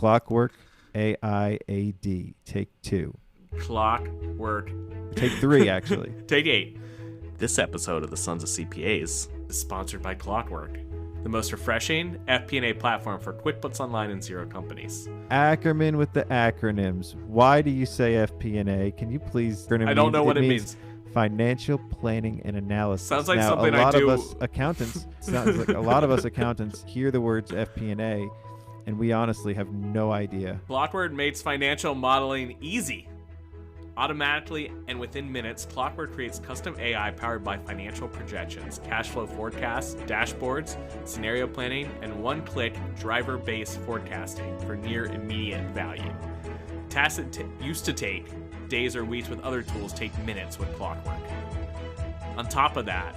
Clockwork AIAD. Take 2. Clockwork. Take 3, actually. Take 8. This episode of the Sons of CPAs is sponsored by Clockwork, the most refreshing FP&A platform for QuickBooks Online and Xero companies. Ackerman with the acronyms. Why do you say FP&A? Can you please? I don't know what it means. Financial planning and analysis. Sounds like now, something a lot I do. Of us accountants sounds like a lot of us accountants hear the words FP&A, and we honestly have no idea. Clockwork makes financial modeling easy. Automatically and within minutes, Clockwork creates custom AI powered by financial projections, cash flow forecasts, dashboards, scenario planning, and one-click driver-based forecasting for near immediate value. Tasks that used to take days or weeks with other tools take minutes with Clockwork. On top of that,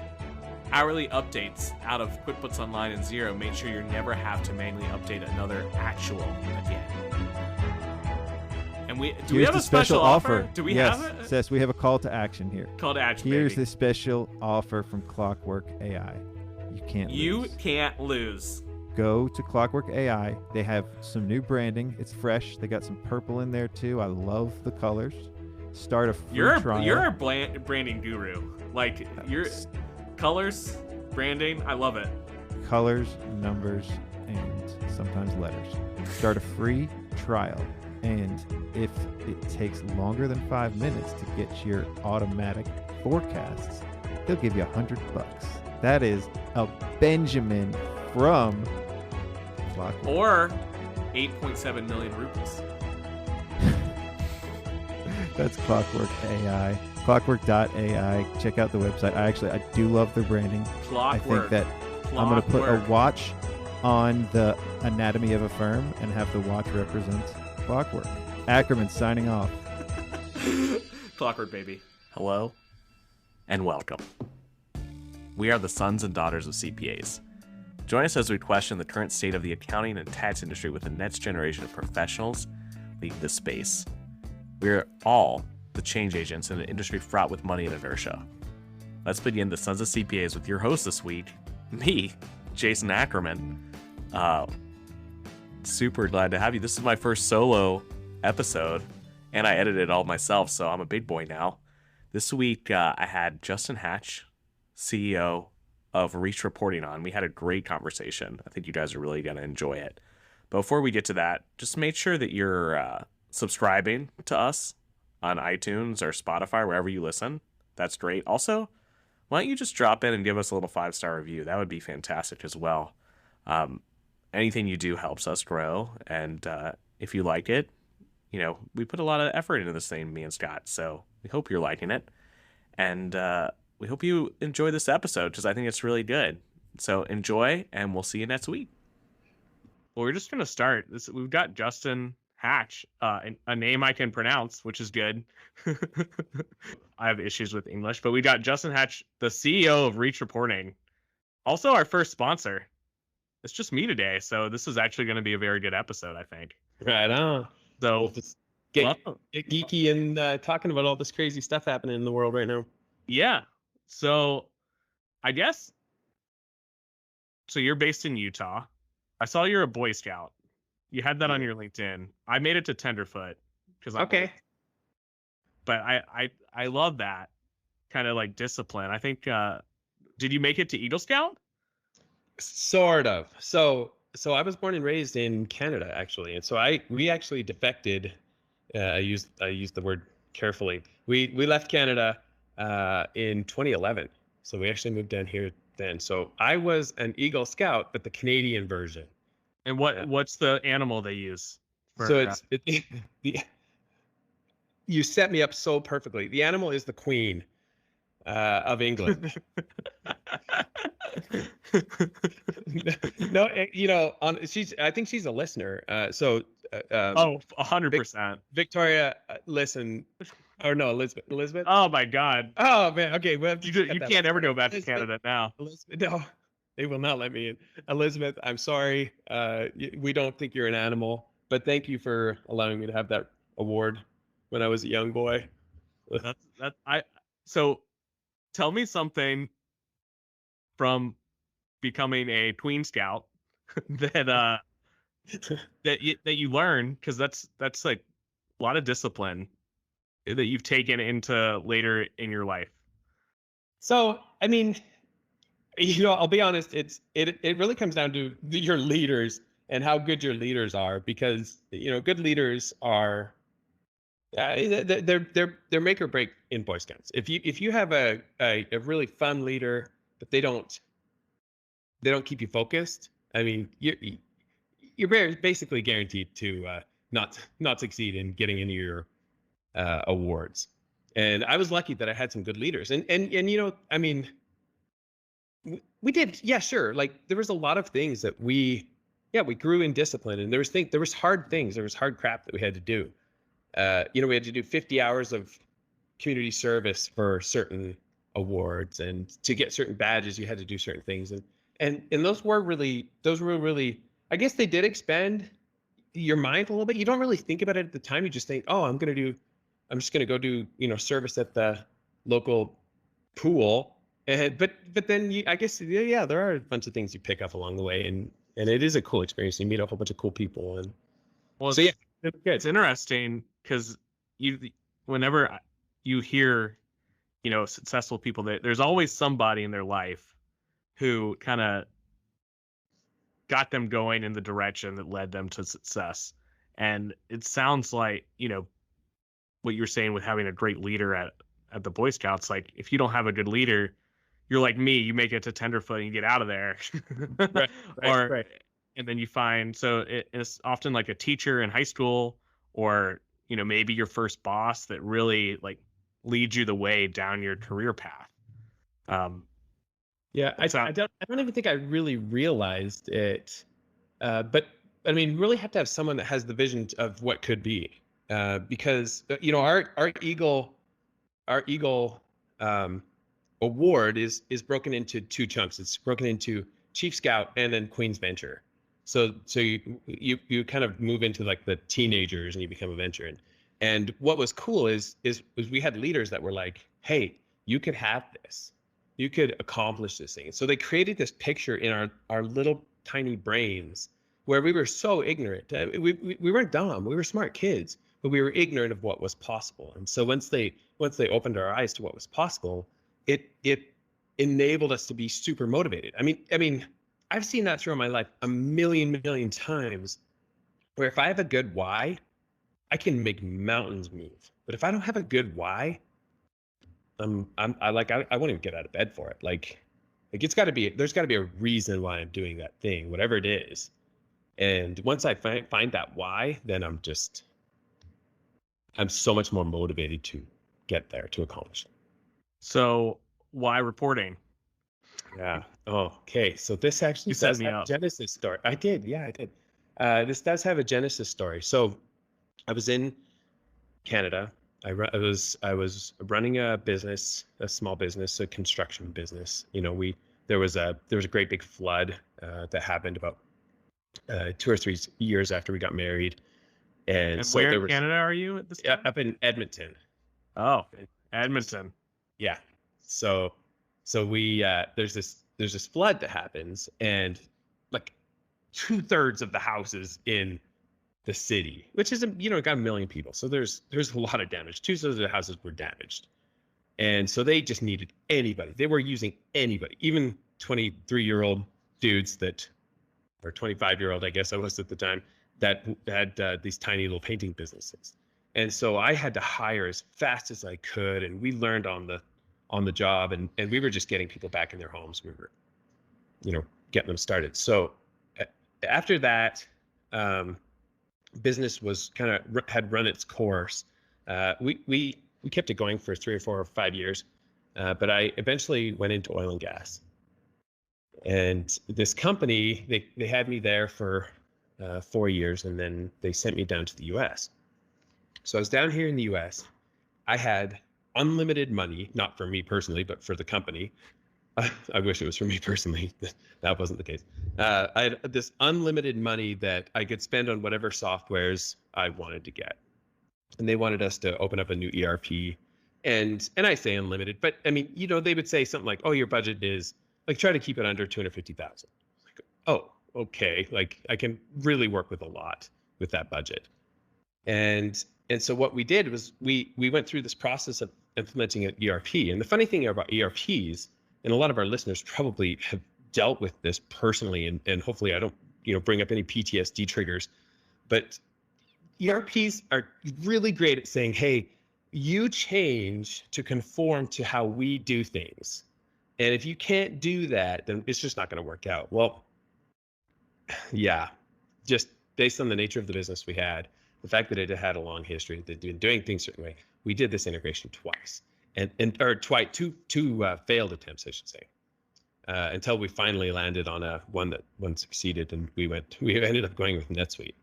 hourly updates out of QuickBooks Online and Xero make sure you never have to manually update another actual again. And do we have a special offer? Do we have it? Yes, we have a call to action here. Call to action, Here's baby. the special offer from Clockwork AI. You can't lose. Go to Clockwork AI. They have some new branding. It's fresh. They got some purple in there too. I love the colors. Start a free trial. You're a branding guru. Like your colors, branding. I love it. Colors, numbers, and sometimes letters. Start a free trial. And if it takes longer than 5 minutes to get your automatic forecasts, they'll give you $100. That is a Benjamin from Clockwork. Or 8.7 million rupees. That's Clockwork AI. Clockwork.ai. Check out the website. I do love their branding. Clockwork. I think that I'm going to put a watch on the anatomy of a firm and have the watch represent Clockwork. Ackerman signing off. Clockwork, baby. Hello and welcome. We are the sons and daughters of CPAs. Join us as we question the current state of the accounting and tax industry with the next generation of professionals leading this space. We are all the change agents in an industry fraught with money and inertia. Let's begin the Sons of CPAs with your host this week, me, Jason Ackerman. Super glad to have you. This is my first solo episode, and I edited it all myself, so I'm a big boy now. This week, I had Justin Hatch, CEO of Reach Reporting on. We had a great conversation. I think you guys are really going to enjoy it. But before we get to that, just make sure that you're subscribing to us on iTunes or Spotify, wherever you listen. That's great. Also, why don't you just drop in and give us a little 5-star review? That would be fantastic as well. Anything you do helps us grow, and if you like it, we put a lot of effort into this thing, me and Scott, so we hope you're liking it, and we hope you enjoy this episode, because I think it's really good. So enjoy, and we'll see you next week. Well, we're just going to start. We've got Justin Hatch, a name I can pronounce, which is good. I have issues with English, but we got Justin Hatch, the CEO of Reach Reporting, also our first sponsor. It's just me today, so this is actually going to be a very good episode, I think. Right on. So we'll just get geeky and talking about all this crazy stuff happening in the world right now. Yeah. So I guess, so you're based in Utah. I saw you're a Boy Scout. You had that on your LinkedIn. I made it to Tenderfoot. Okay. But I love that kind of like discipline. I think, did you make it to Eagle Scout? Sort of. So I was born and raised in Canada, actually, and so we actually defected. I used the word carefully. We left Canada in 2011, so we actually moved down here then. So I was an Eagle Scout, but the Canadian version. And what's the animal they use? You set me up so perfectly. The animal is the Queen of England. No, I think she's a listener. 100%. Victoria, listen, or no, Elizabeth. Oh my God. Oh man. Okay. Well, you can't ever go back to Canada now. Elizabeth, no, they will not let me in. Elizabeth, I'm sorry. We don't think you're an animal, but thank you for allowing me to have that award when I was a young boy. So tell me something from becoming a Queen Scout that that you learn, because that's like a lot of discipline that you've taken into later in your life. So, I mean, I'll be honest, it really comes down to your leaders and how good your leaders are, because good leaders are they're make or break in Boy Scouts. If you have a really fun leader, but they don't keep you focused, I mean, you're basically guaranteed to not succeed in getting into your awards. And I was lucky that I had some good leaders, and I mean, we did, yeah, sure. Like there was a lot of things that we grew in discipline, and there was hard things, there was hard crap that we had to do. We had to do 50 hours of community service for certain awards, and to get certain badges, you had to do certain things, and those were really, I guess they did expand your mind a little bit. You don't really think about it at the time. You just think, oh, I'm just gonna go do service at the local pool. But then I guess, yeah, there are a bunch of things you pick up along the way, and it is a cool experience. You meet a whole bunch of cool people, and Well, so yeah, it's interesting because whenever you hear, successful people, there's always somebody in their life who kind of got them going in the direction that led them to success. And it sounds like, what you're saying with having a great leader at the Boy Scouts, like if you don't have a good leader, you're like me, you make it to tenderfoot and you get out of there. right, Or and then you find, so it's often like a teacher in high school, or maybe your first boss that really like leads you the way down your career path. Yeah, I don't even think I really realized it, but I mean, really have to have someone that has the vision of what could be, because our Eagle award is broken into two chunks. It's broken into Chief Scout and then Queen's Venture. So you kind of move into like the teenagers and you become a venture. And what was cool is we had leaders that were like, hey, you could have this, you could accomplish this thing. So they created this picture in our little tiny brains where we were so ignorant. We weren't dumb, we were smart kids, but we were ignorant of what was possible. And so once they opened our eyes to what was possible, it enabled us to be super motivated. I mean, I've seen that throughout my life a million times, where if I have a good why, I can make mountains move. But if I don't have a good why, I won't even get out of bed for it. Like there's got to be a reason why I'm doing that thing, whatever it is. And once I find that why, then I'm so much more motivated to get there, to accomplish it. So why reporting? Yeah. Oh, okay. So this actually does have a genesis story. I did. Yeah, I did. This does have a genesis story. So I was in Canada. I was running a business, a small business, a construction business. There was a great big flood that happened about 2 or 3 years after we got married. And so where in Canada are you at this time? Up in Edmonton. Oh, Edmonton. Yeah. So we there's this flood that happens, and like 2/3 of the houses in the city, which is got 1 million people, so there's a lot of damage. 2/3 of the houses were damaged, and so they just needed anybody. They were using anybody, even 23-year-old dudes or 25-year-old, I guess I was at the time, that had these tiny little painting businesses. And so I had to hire as fast as I could, and we learned on the job, and we were just getting people back in their homes. We were, getting them started. So after that, business was had run its course. We kept it going for 3 or 4 or 5 years, but I eventually went into oil and gas. And this company, they had me there for 4 years, and then they sent me down to the U.S. So I was down here in the U.S. I had unlimited money, not for me personally, but for the company. I wish it was for me personally. That wasn't the case. I had this unlimited money that I could spend on whatever softwares I wanted to get. And they wanted us to open up a new ERP. And I say unlimited, but I mean, they would say something like, oh, your budget is, like, try to keep it under $250,000. Like, oh, okay, like I can really work with a lot with that budget. And so what we did was we went through this process of implementing an ERP. And the funny thing about ERPs, and a lot of our listeners probably have dealt with this personally, and hopefully I don't, bring up any PTSD triggers, but ERPs are really great at saying, hey, you change to conform to how we do things. And if you can't do that, then it's just not going to work out. Well, yeah, just based on the nature of the business we had, the fact that it had a long history, that been doing things a certain way, we did this integration twice, or twice, two failed attempts, I should say, until we finally landed on one succeeded, and we ended up going with NetSuite.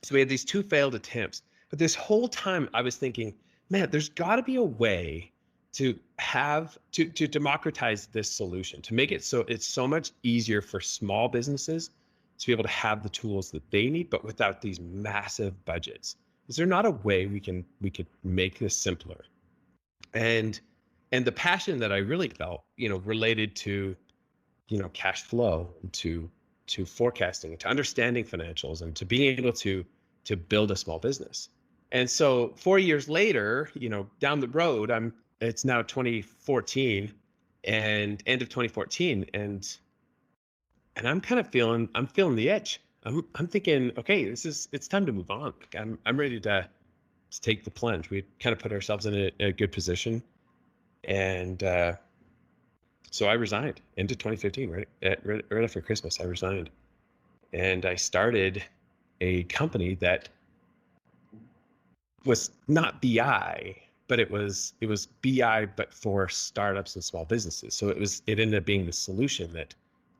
So we had these two failed attempts, but this whole time I was thinking, man, there's got to be a way to democratize this solution, to make it so it's so much easier for small businesses to be able to have the tools that they need, but without these massive budgets. Is there not a way we could make this simpler? And the passion that I really felt, related to, cash flow, to forecasting, to understanding financials, and to being able to build a small business. And so 4 years later, down the road, it's now 2014 and end of 2014, and I'm kind of feeling the edge. I'm thinking, okay, it's time to move on. I'm ready to take the plunge. We kind of put ourselves in a good position, and so I resigned into 2015, right after Christmas. I resigned, and I started a company that was not BI, but it was BI, but for startups and small businesses. So it ended up being the solution that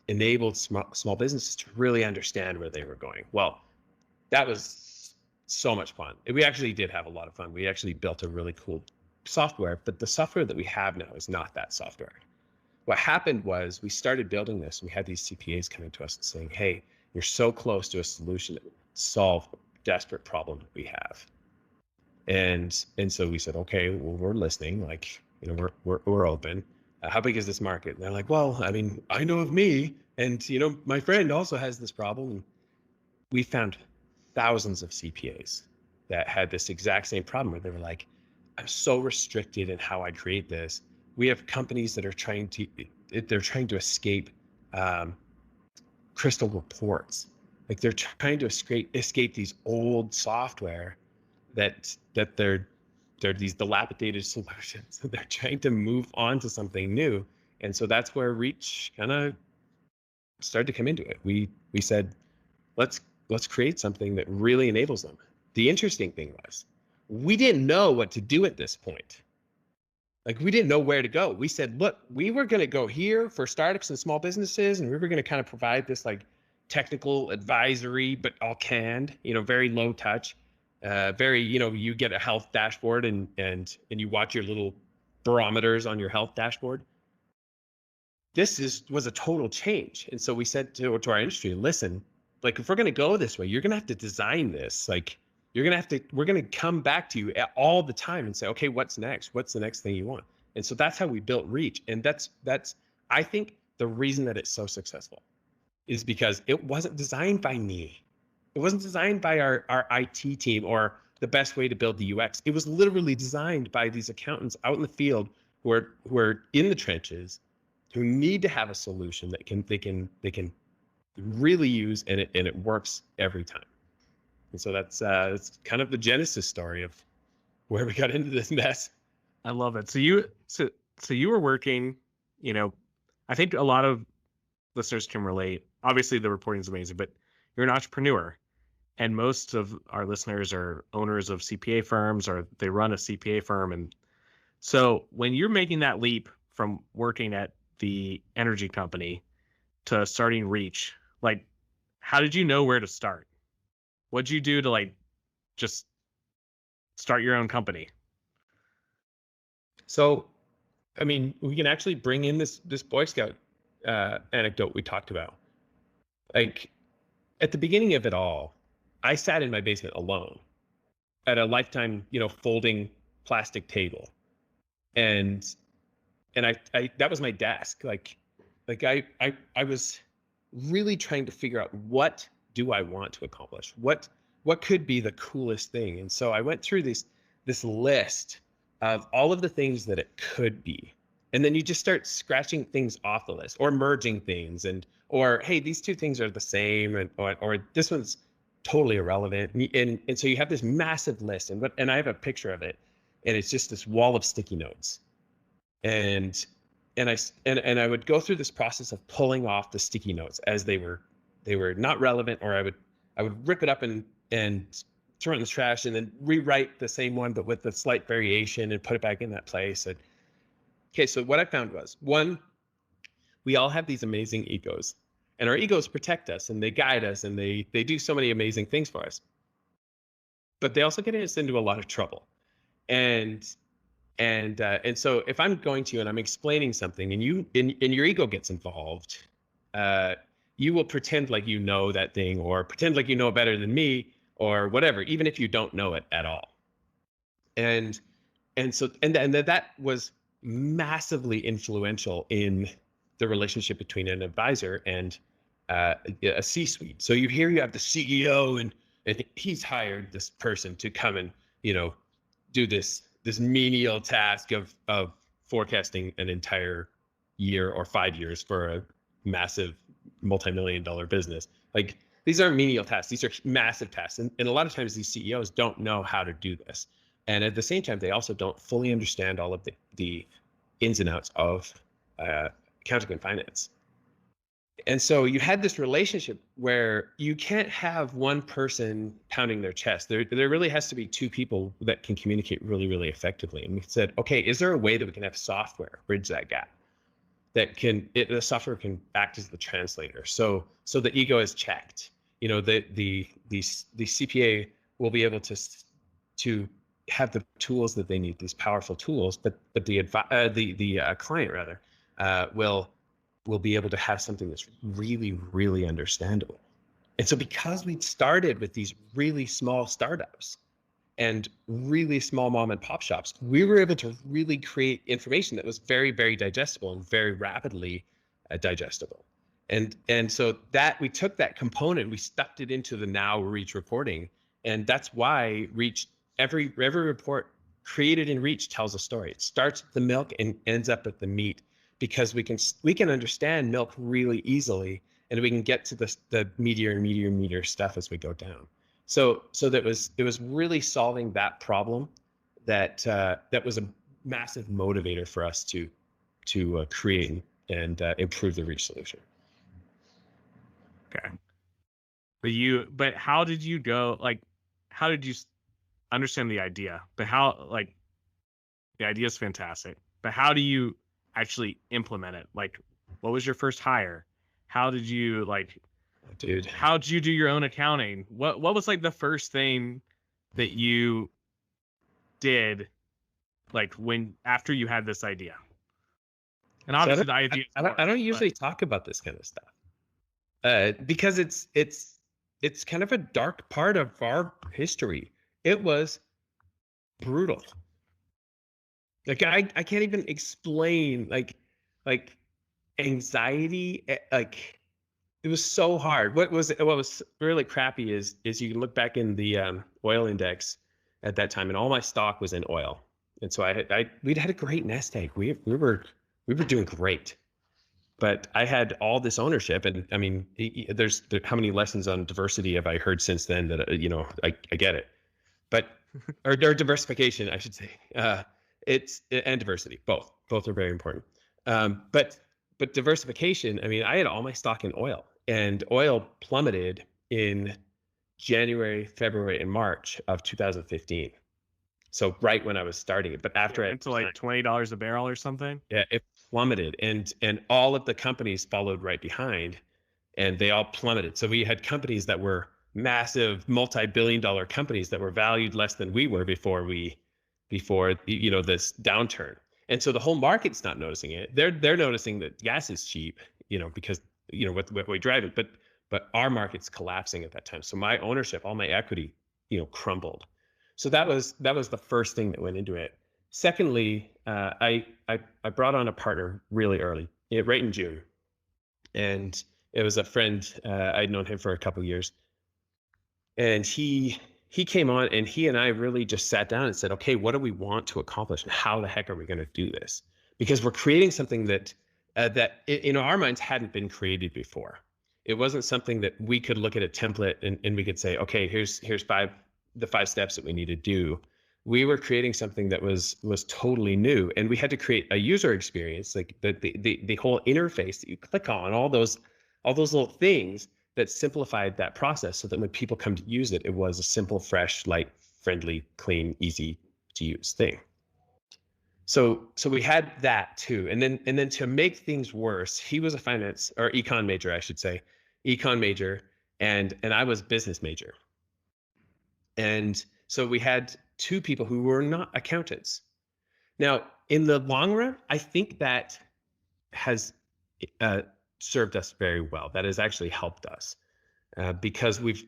enabled small businesses to really understand where they were going. Well, that was so much fun. We actually did have a lot of fun. We actually built a really cool software, but the software that we have now is not that software. What happened was we started building this, and we had these CPAs coming to us and saying, hey, you're so close to a solution that would solve a desperate problem that we have. And so we said, okay, well, we're listening, like, we're open. How big is this market? And they're like, well, I mean, I know of me, and my friend also has this problem. And we found thousands of CPAs that had this exact same problem, where they were like, I'm so restricted in how I create this. We have companies that are trying to escape crystal reports. Like, they're trying to escape these old software that they're these dilapidated solutions. They're trying to move on to something new. And so that's where Reach kind of started to come into it. We said, let's create something that really enables them. The interesting thing was, we didn't know what to do at this point. Like, we didn't know where to go. We said, look, we were going to go here for startups and small businesses, and we were going to kind of provide this like technical advisory, but all canned, very low touch. Very, you get a health dashboard and you watch your little barometers on your health dashboard. This was a total change. And so we said to our industry, listen, like, if we're going to go this way, you're going to have to design this. Like, we're going to come back to you all the time and say, okay, what's next? What's the next thing you want? And so that's how we built Reach. And that's, I think, the reason that it's so successful is because it wasn't designed by me. It wasn't designed by our IT team or the best way to build the UX. It was literally designed by these accountants out in the field who are in the trenches, who need to have a solution that they can really use, and it works every time. And so that's kind of the genesis story of where we got into this mess. I love it. So you were working, I think a lot of listeners can relate. Obviously the reporting is amazing, but you're an entrepreneur. And most of our listeners are owners of CPA firms, or they run a CPA firm. And so when you're making that leap from working at the energy company to starting Reach, like, how did you know where to start? What'd you do to like just start your own company? So, I mean, we can actually bring in this Boy Scout anecdote we talked about. Like, at the beginning of it all, I sat in my basement alone at a Lifetime, folding plastic table, and I that was my desk. Like I was really trying to figure out, what do I want to accomplish? What could be the coolest thing? And so I went through this list of all of the things that it could be. And then you just start scratching things off the list, or merging things, or hey, these two things are the same, or this one's totally irrelevant. And so you have this massive list, and I have a picture of it, and it's just this wall of sticky notes. And I would go through this process of pulling off the sticky notes as they were not relevant, or I would rip it up and throw it in the trash, and then rewrite the same one but with a slight variation and put it back in that place. And okay, so what I found was, one, we all have these amazing egos, and our egos protect us and they guide us and they do so many amazing things for us. But they also get us into a lot of trouble. And so if I'm going to you and I'm explaining something, and your ego gets involved, you will pretend like you know that thing, or pretend like you know it better than me, or whatever, even if you don't know it at all. And that was massively influential in the relationship between an advisor and a C-suite. So you have the CEO, and he's hired this person to come and do this menial task of forecasting an entire year or 5 years for a massive multi-million-dollar business. Like, these aren't menial tasks; these are massive tasks, and a lot of times these CEOs don't know how to do this. And at the same time, they also don't fully understand all of the ins and outs of accounting and finance. And so you had this relationship where you can't have one person pounding their chest. There really has to be two people that can communicate really, really effectively. And we said, okay, is there a way that we can have software bridge that gap? The software can act as the translator. So the ego is checked. The CPA will be able to have the tools that they need, these powerful tools, but the client rather will be able to have something that's really, really understandable. And so because we started with these really small startups and really small mom and pop shops, we were able to really create information that was very, very digestible and very rapidly digestible. And so that we took that component, we stuffed it into the now Reach reporting. And that's why Reach, every report created in Reach tells a story. It starts at the milk and ends up at the meat, because we can understand milk really easily, and we can get to the meatier stuff as we go down. So it was really solving that problem that was a massive motivator for us to create and improve the Reach solution. Okay. But how did you go, like, how did you understand the idea? But how, like, the idea is fantastic, but how do you actually implement it? Like, what was your first hire? How did you, like, dude, how did you do your own accounting? What was, like, the first thing that you did, like, after you had this idea? And obviously the idea I don't usually talk about this kind of stuff because it's kind of a dark part of our history. It was brutal. Like, I can't even explain, like anxiety. Like, it was so hard. What was really crappy is you can look back in the oil index at that time, and all my stock was in oil. And so we'd had a great nest egg. We were doing great, but I had all this ownership. And I mean, there's how many lessons on diversity have I heard since then that I get it, but or diversification, I should say. And diversity, both are very important. But diversification, I mean, I had all my stock in oil, and oil plummeted in January, February, and March of 2015. So right when I was starting it, but after it to like $20 a barrel or something. Yeah, it plummeted, and all of the companies followed right behind, and they all plummeted. So we had companies that were massive, multi-billion-dollar companies that were valued less than we were before this downturn. And so the whole market's not noticing it. They're noticing that gas is cheap, because what we drive it, but our market's collapsing at that time. So my ownership, all my equity, crumbled. So that was the first thing that went into it. Secondly, I brought on a partner really early, right in June, and It was a friend. I'd known him for a couple of years, and he came on, and he and I really just sat down and said, okay, what do we want to accomplish, and how the heck are we going to do this? Because we're creating something that in our minds hadn't been created before. It wasn't something that we could look at a template and we could say, okay, here's the 5 steps that we need to do. We were creating something that was totally new, and we had to create a user experience, like the whole interface that you click on, all those little things that simplified that process, so that when people come to use it, it was a simple, fresh, light, friendly, clean, easy to use thing. So we had that too, and then to make things worse, he was a finance or econ major, I should say, econ major, and I was business major, and so we had 2 people who were not accountants. Now, in the long run, I think that has served us very well. That has actually helped us because we've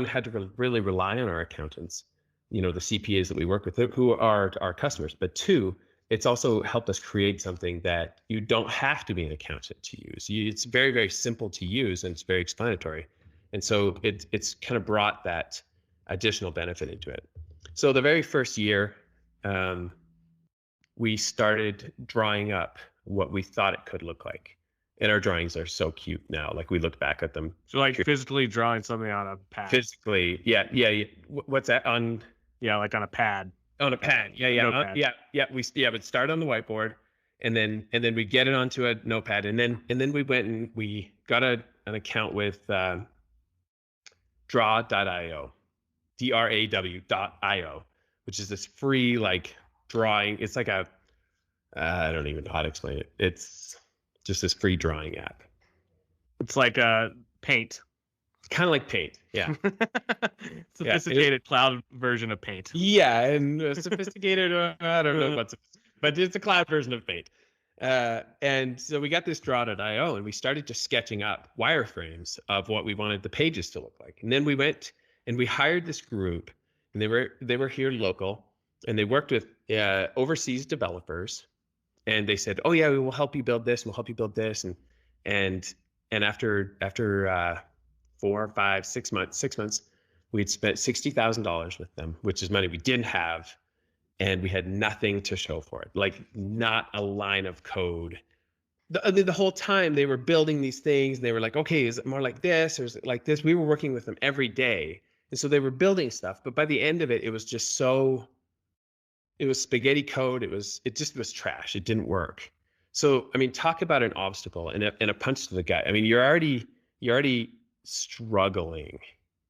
had to really rely on our accountants, the CPAs that we work with, who are our customers. But 2, it's also helped us create something that you don't have to be an accountant to use. It's very, very simple to use, and it's very explanatory. And so it's kind of brought that additional benefit into it. So the very first year, we started drawing up what we thought it could look like. And our drawings are so cute now. Like, we look back at them. So like physically drawing something on a pad. Physically, yeah. What's that on? Yeah, like on a pad. On a pad, yeah. Notepad. We'd start on the whiteboard, and then we get it onto a notepad, and then we went and we got an account with draw.io, DRAW.io, which is this free like drawing. It's like a I don't even know how to explain it. It's just this free drawing app. It's like Paint. Kind of like Paint, yeah. Sophisticated cloud version of Paint. Yeah, and sophisticated, I don't know what's, but it's a cloud version of Paint. And so we got this draw.io, and we started just sketching up wireframes of what we wanted the pages to look like. And then we went and we hired this group, and they were here local, and they worked with overseas developers, and they said, oh yeah, we will help you build this, and we'll help you build this, and after 4, 5, 6 months, we'd spent $60,000 with them, which is money we didn't have, and we had nothing to show for it, like not a line of code. The whole time they were building these things, and they were like, okay, is it more like this, or is it like this? We were working with them every day, and so they were building stuff, but by the end of it, it was just it was spaghetti code. It just was trash. It didn't work. So, I mean, talk about an obstacle and a punch to the gut. I mean, you're already struggling,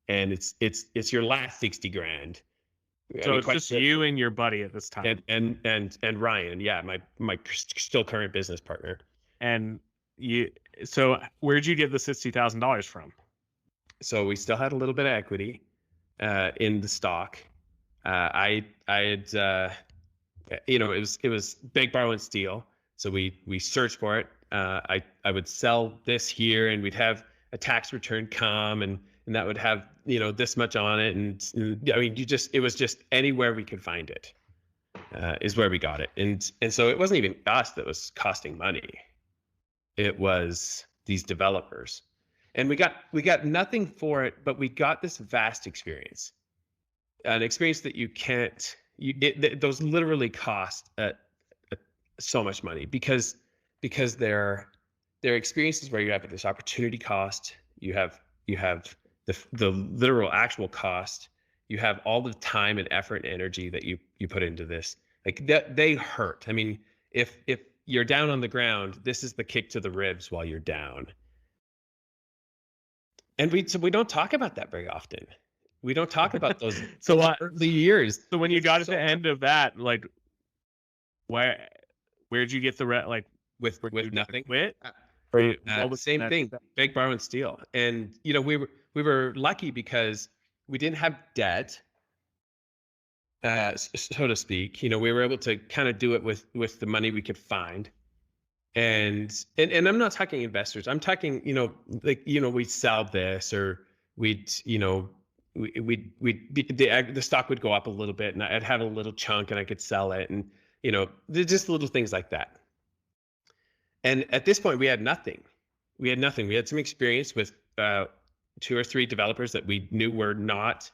and it's your last 60 grand. So it's just you and your buddy at this time, and Ryan, yeah, my still current business partner. And so where'd you get the $60,000 from? So we still had a little bit of equity in the stock. I had it was beg, borrow, and steal. So we searched for it. I would sell this here, and we'd have a tax return come, and that would have this much on it, and I mean, it was just anywhere we could find it is where we got it, and so it wasn't even us that was costing money. It was these developers, and we got nothing for it, but we got this vast experience, an experience that you can't. Those literally cost so much money because they're experiences where you have this opportunity cost, you have the literal actual cost, you have all the time and effort and energy that you put into this. Like they hurt. I mean, if you're down on the ground, this is the kick to the ribs while you're down. And we don't talk about that very often. We don't talk about those early years. So when you got at the end of that, like, where'd you get the with nothing? Quit? Same thing. Beg, borrow, and steal. And we were lucky because we didn't have debt, so to speak. We were able to kind of do it with the money we could find. And I'm not talking investors. I'm talking we'd sell this, or the stock would go up a little bit, and I'd have a little chunk, and I could sell it, and just little things like that. And at this point, we had nothing. We had nothing. We had some experience with 2 or 3 developers that we knew were not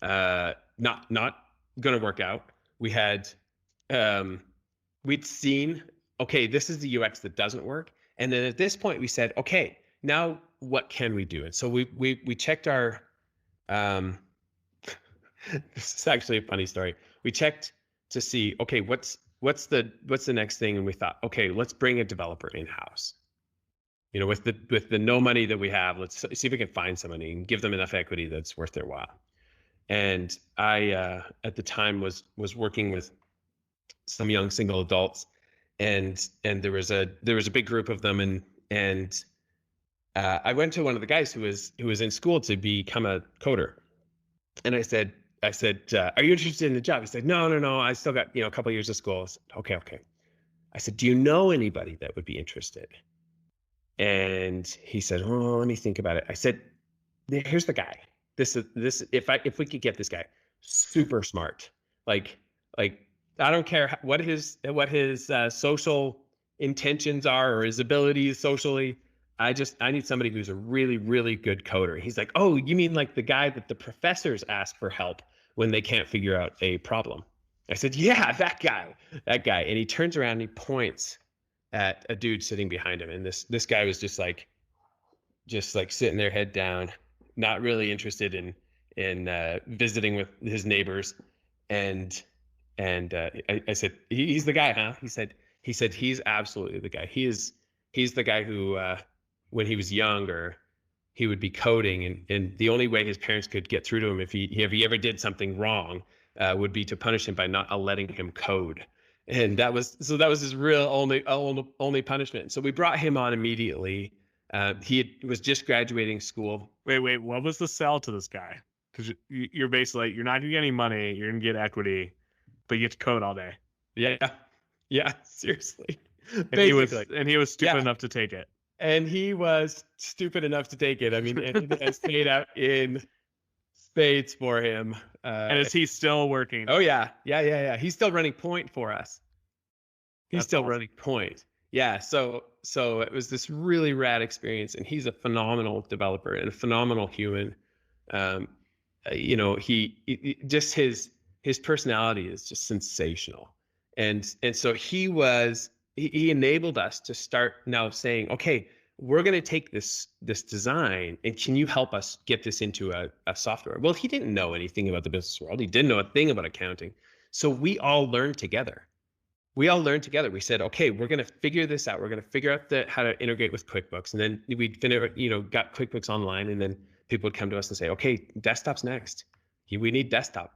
going to work out. We had we'd seen, okay, this is the UX that doesn't work. And then at this point we said, okay, now what can we do? And so we checked our this is actually a funny story. We checked to see, okay, what's the next thing? And we thought, okay, let's bring a developer in-house. You know, with the no money that we have, let's see if we can find somebody and give them enough equity that's worth their while. And I at the time was working with some young single adults, and there was a big group of them, and I went to one of the guys who was in school to become a coder, and I said, are you interested in the job? He said, no, I still got a couple of years of school. I said, okay. I said, do you know anybody that would be interested? And he said, oh, let me think about it. I said, here's the guy. This if we could get this guy, super smart, like I don't care what his social intentions are or his abilities socially. I need somebody who's a really, really good coder. He's like, oh, you mean like the guy that the professors ask for help when they can't figure out a problem? I said, yeah, that guy. And he turns around and he points at a dude sitting behind him. And this guy was just like sitting there, head down, not really interested in visiting with his neighbors. And I said, he's the guy, huh? He said, he's absolutely the guy. He's the guy who, when he was younger, he would be coding, and the only way his parents could get through to him if he ever did something wrong would be to punish him by not letting him code. And that was his real only punishment. So we brought him on immediately. He was just graduating school. Wait, what was the sell to this guy? Because you're basically, you're not gonna get any money, you're gonna get equity, but you get to code all day. Yeah, seriously. And he was stupid enough to take it. And he was stupid enough to take it. I mean, it has paid out in spades for him. And is he still working? Oh yeah. He's still running Point for us. He's still running Point. Yeah. So it was this really rad experience, and he's a phenomenal developer and a phenomenal human. He just his personality is just sensational, and so he enabled us to start now saying, okay, we're going to take this design, and can you help us get this into a software? Well, he didn't know anything about the business world. He didn't know a thing about accounting. So we all learned together. We said, okay, we're going to figure this out. We're going to figure out how to integrate with QuickBooks. And then we got QuickBooks Online, and then people would come to us and say, okay, desktop's next. We need desktop.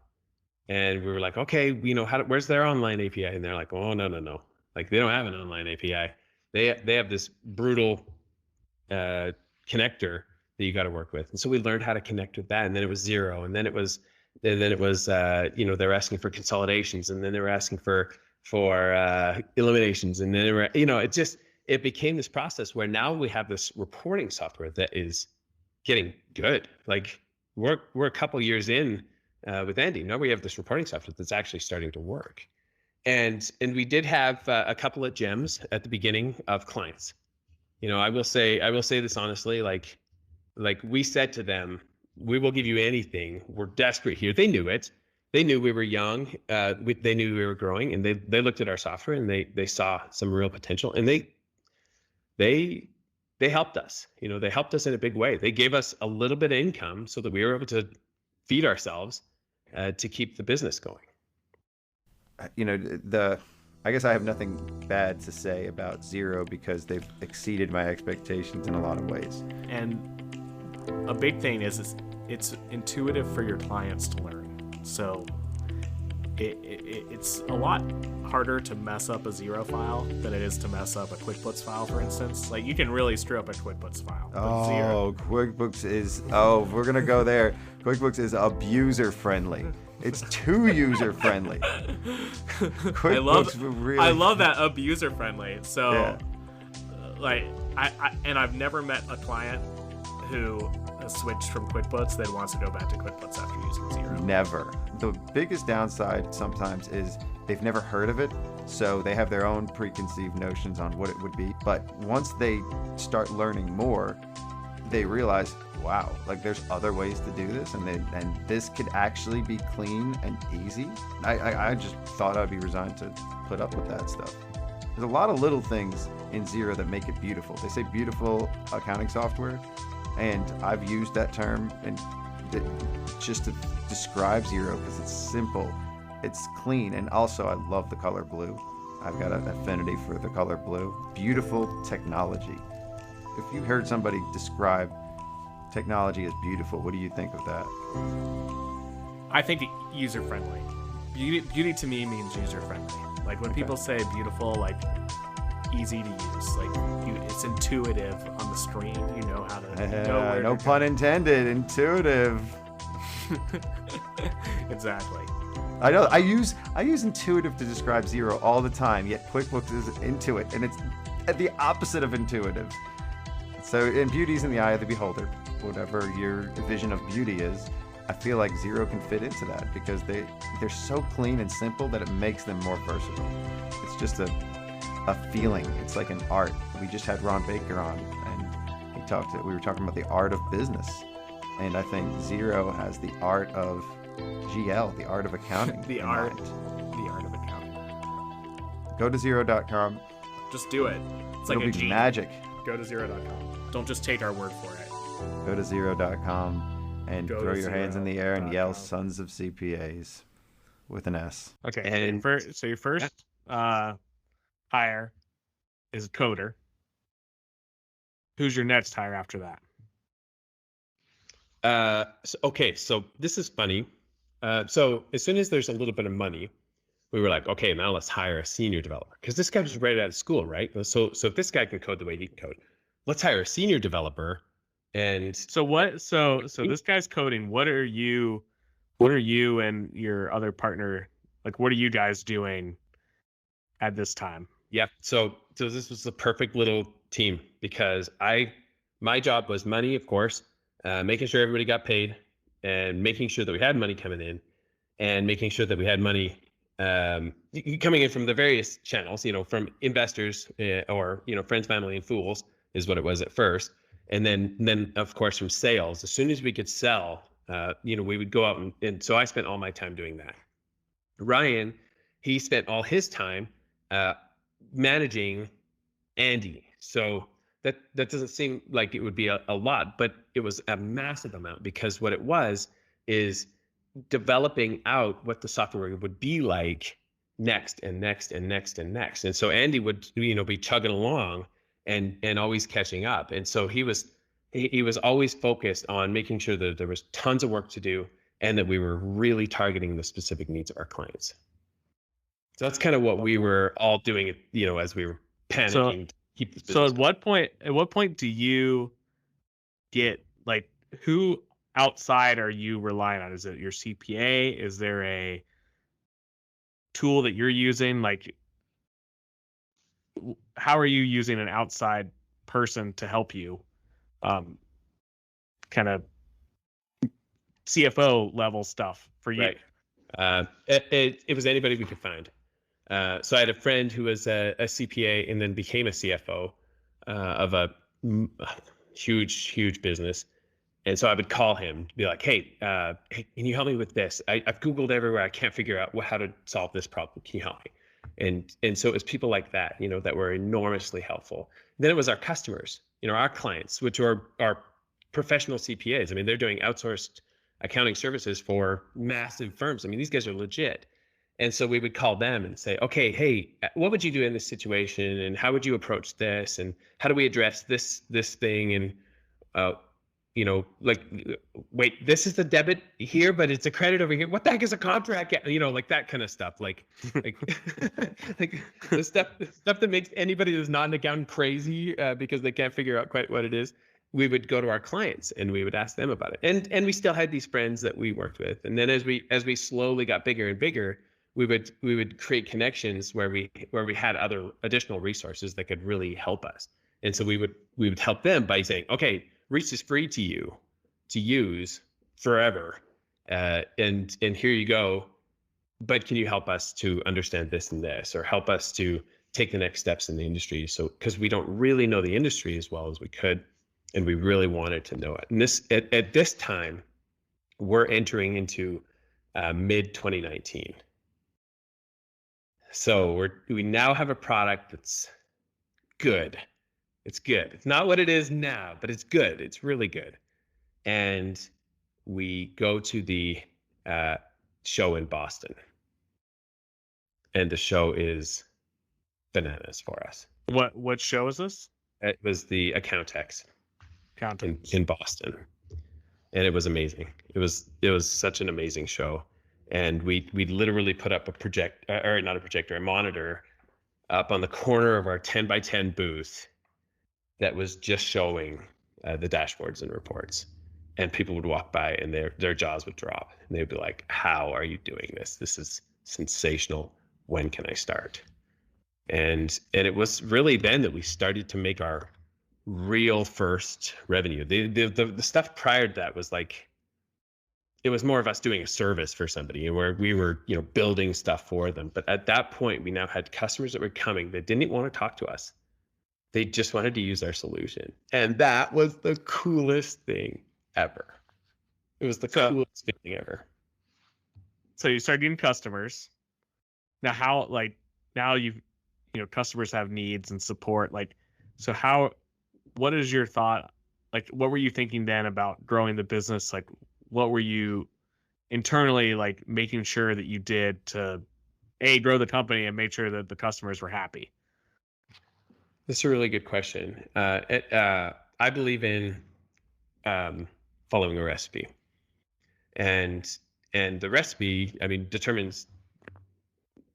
And we were like, okay, where's their online API? And they're like, oh, no. Like, they don't have an online API. They have this brutal connector that you got to work with. And so we learned how to connect with that. And then it was Xero. And then it was they were asking for consolidations. And then they were asking for eliminations. And then it became this process where now we have this reporting software that is getting good. Like, we're a couple years in with Andy. Now we have this reporting software that's actually starting to work. And we did have a couple of gems at the beginning of clients. I will say this honestly, like we said to them, we will give you anything. We're desperate here. They knew it. They knew we were young. They knew we were growing, and they looked at our software and they saw some real potential, and they helped us. They helped us in a big way. They gave us a little bit of income so that we were able to feed ourselves to keep the business going. I guess I have nothing bad to say about Xero because they've exceeded my expectations in a lot of ways. And a big thing is it's intuitive for your clients to learn. So it's a lot harder to mess up a Xero file than it is to mess up a QuickBooks file, for instance. Like, you can really screw up a QuickBooks file. QuickBooks is, we're going to go there. QuickBooks is abuser friendly. It's too user friendly. I love that abuser friendly. So, I've never met a client who switched from QuickBooks that wants to go back to QuickBooks after using Xero. Never. The biggest downside sometimes is they've never heard of it, So they have their own preconceived notions on what it would be. But once they start learning more, they realize, wow, like there's other ways to do this, and this could actually be clean and easy. I just thought I'd be resigned to put up with that stuff. There's a lot of little things in Xero that make it beautiful. They say beautiful accounting software, and I've used that term and just to describe Xero because it's simple, it's clean, and also I love the color blue. I've got an affinity for the color blue. Beautiful technology. If you heard somebody describe technology as beautiful, what do you think of that? I think user friendly. Beauty to me means user friendly. Like when people say beautiful, like easy to use, like it's intuitive on the screen. You know how to. No pun intended. Intuitive. Exactly. I know. I use intuitive to describe Xero all the time. Yet QuickBooks is Intuit, and it's the opposite of intuitive. So, and beauty's in the eye of the beholder. Whatever your vision of beauty is, I feel like Xero can fit into that because they're so clean and simple that it makes them more versatile. It's just a feeling. It's like an art. We just had Ron Baker on, and we were talking about the art of business, and I think Xero has the art of GL, the art of accounting. The art of accounting. Go to Xero.com. Just do it. It's It'll like a be genie. magic. Go to Xero.com. Don't just take our word for it. Go to Xero.com and Go throw to your hands in the air and yell Xero.com. "Sons of CPAs" with an S. Okay. And- So your first hire is a coder. Who's your next hire after that? So this is funny. So as soon as there's a little bit of money, we were like, okay, now let's hire a senior developer because this guy was right out of school, right? So if this guy can code the way he can code, let's hire a senior developer. And So what? So this guy's coding. What are you and your other partner, like? What are you guys doing at this time? yeah, so this was the perfect little team because my job was money, of course, making sure everybody got paid and making sure that we had money coming in and making sure that we had money coming in from the various channels, from investors or, friends, family, and fools is what it was at first. And then of course from sales, as soon as we could sell, we would go out and so I spent all my time doing that. Ryan, he spent all his time managing Andy. So that doesn't seem like it would be a lot, but it was a massive amount because what it was is developing out what the software would be like next and next and next and next. And so Andy would, be chugging along and always catching up. And so he was always focused on making sure that there was tons of work to do and that we were really targeting the specific needs of our clients. So that's kind of what we were all doing, as we were panicking to keep this business So at what point do you get, like, who outside are you relying on? Is it your CPA? Is there a tool that you're using? Like, how are you using an outside person to help you kind of CFO level stuff for you? Right. It was anybody we could find. So I had a friend who was a CPA and then became a CFO of a huge business. And so I would call him, be like, hey, can you help me with this? I've Googled everywhere. I can't figure out how to solve this problem. Can you help me? And so it was people like that, that were enormously helpful. Then it was our customers, our clients, which are our professional CPAs. I mean, they're doing outsourced accounting services for massive firms. I mean, these guys are legit. And so we would call them and say, okay, hey, what would you do in this situation? And how would you approach this? And how do we address this thing? And, wait, this is the debit here, but it's a credit over here. What the heck is a contract? Like that kind of stuff. Like the stuff that makes anybody who's not an accountant crazy because they can't figure out quite what it is. We would go to our clients and we would ask them about it. And we still had these friends that we worked with. And then as we slowly got bigger and bigger, we would create connections where we had other additional resources that could really help us. And so we would help them by saying, okay, Reach is free to you to use forever. And here you go. but can you help us to understand this and this, or help us to take the next steps in the industry? So, because we don't really know the industry as well as we could, and we really wanted to know it. And this, at this time, we're entering into mid 2019. So we now have a product that's good. It's good. It's not what it is now, but it's good. It's really good. And we go to the show in Boston, and the show is bananas for us. What show is this? It was the Accountex Counter. in Boston, and it was amazing. It was such an amazing show, and we literally put up a monitor up on the corner of our 10 by 10 booth that was just showing the dashboards and reports, and people would walk by and their jaws would drop, and they'd be like, "How are you doing this? This is sensational. When can I start?" And it was really then that we started to make our real first revenue. The stuff prior to that was like, it was more of us doing a service for somebody where we were, building stuff for them. But at that point, we now had customers that were coming that didn't want to talk to us. They just wanted to use our solution. And that was the coolest thing ever. It was the coolest thing ever. So you start getting customers. Now now you've, customers have needs and support. What is your thought? Like, what were you thinking then about growing the business? Like, what were you internally making sure that you did to grow the company and make sure that the customers were happy? That's a really good question. I believe in following a recipe, and the recipe, determines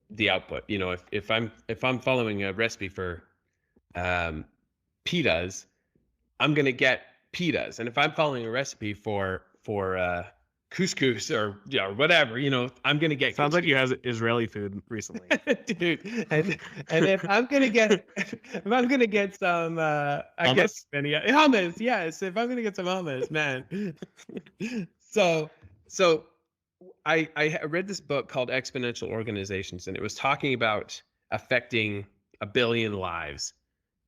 the output. If I'm following a recipe for pitas, I'm gonna get pitas, and if I'm following a recipe for couscous or whatever, I'm gonna get. Sounds like you had Israeli food recently, dude. And if I'm gonna get some hummus, yes. If I'm gonna get some hummus, man. So I read this book called Exponential Organizations, and it was talking about affecting 1 billion lives.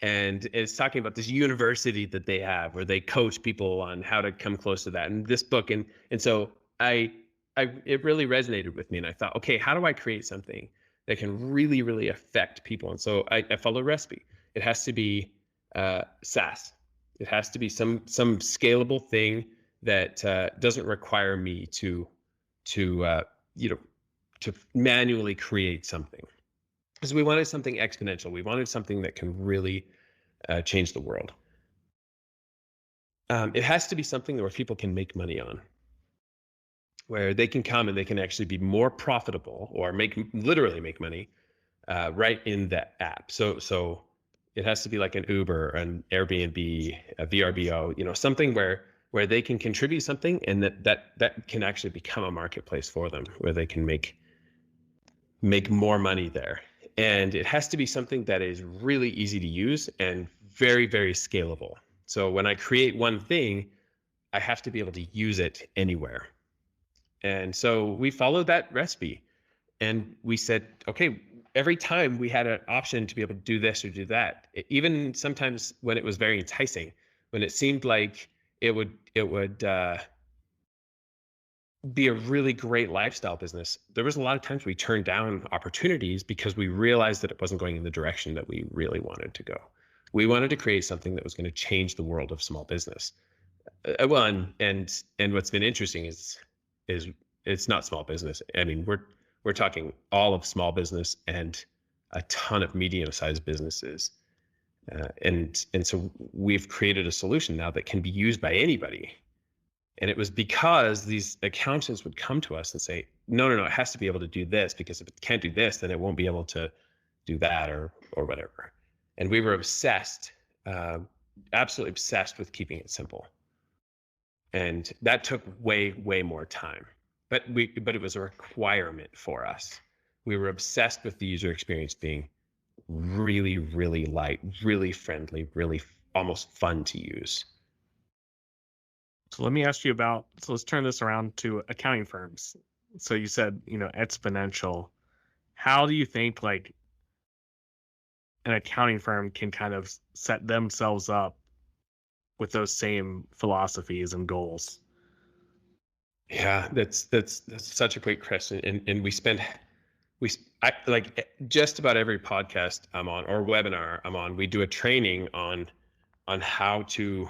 And it's talking about this university that they have where they coach people on how to come close to that. And this book, and so it really resonated with me. And I thought, okay, how do I create something that can really, really affect people? And so I follow a recipe. It has to be SaaS. It has to be some scalable thing that doesn't require me to manually create something. Because we wanted something exponential. We wanted something that can really change the world. It has to be something where people can make money on, where they can come and they can actually be more profitable or literally make money right in that app. So it has to be like an Uber, an Airbnb, a VRBO, something where they can contribute something, and that can actually become a marketplace for them, where they can make more money there. And it has to be something that is really easy to use and very, very scalable. So when I create one thing, I have to be able to use it anywhere. And so we followed that recipe, and we said, okay, every time we had an option to be able to do this or do that, even sometimes when it was very enticing, when it seemed like it would be a really great lifestyle business, there was a lot of times we turned down opportunities because we realized that it wasn't going in the direction that we really wanted to go. We wanted to create something that was going to change the world of small business. And what's been interesting is it's not small business. We're talking all of small business and a ton of medium-sized businesses. And so we've created a solution now that can be used by anybody. And it was because these accountants would come to us and say, no, it has to be able to do this, because if it can't do this, then it won't be able to do that or whatever. And we were obsessed, absolutely obsessed with keeping it simple. And that took way, way more time. But it was a requirement for us. We were obsessed with the user experience being really, really light, really friendly, really almost fun to use. So let me ask you so let's turn this around to accounting firms. So you said, exponential. How do you think like an accounting firm can kind of set themselves up with those same philosophies and goals? Yeah, that's such a great question, and I like just about every podcast I'm on or webinar I'm on, we do a training on how to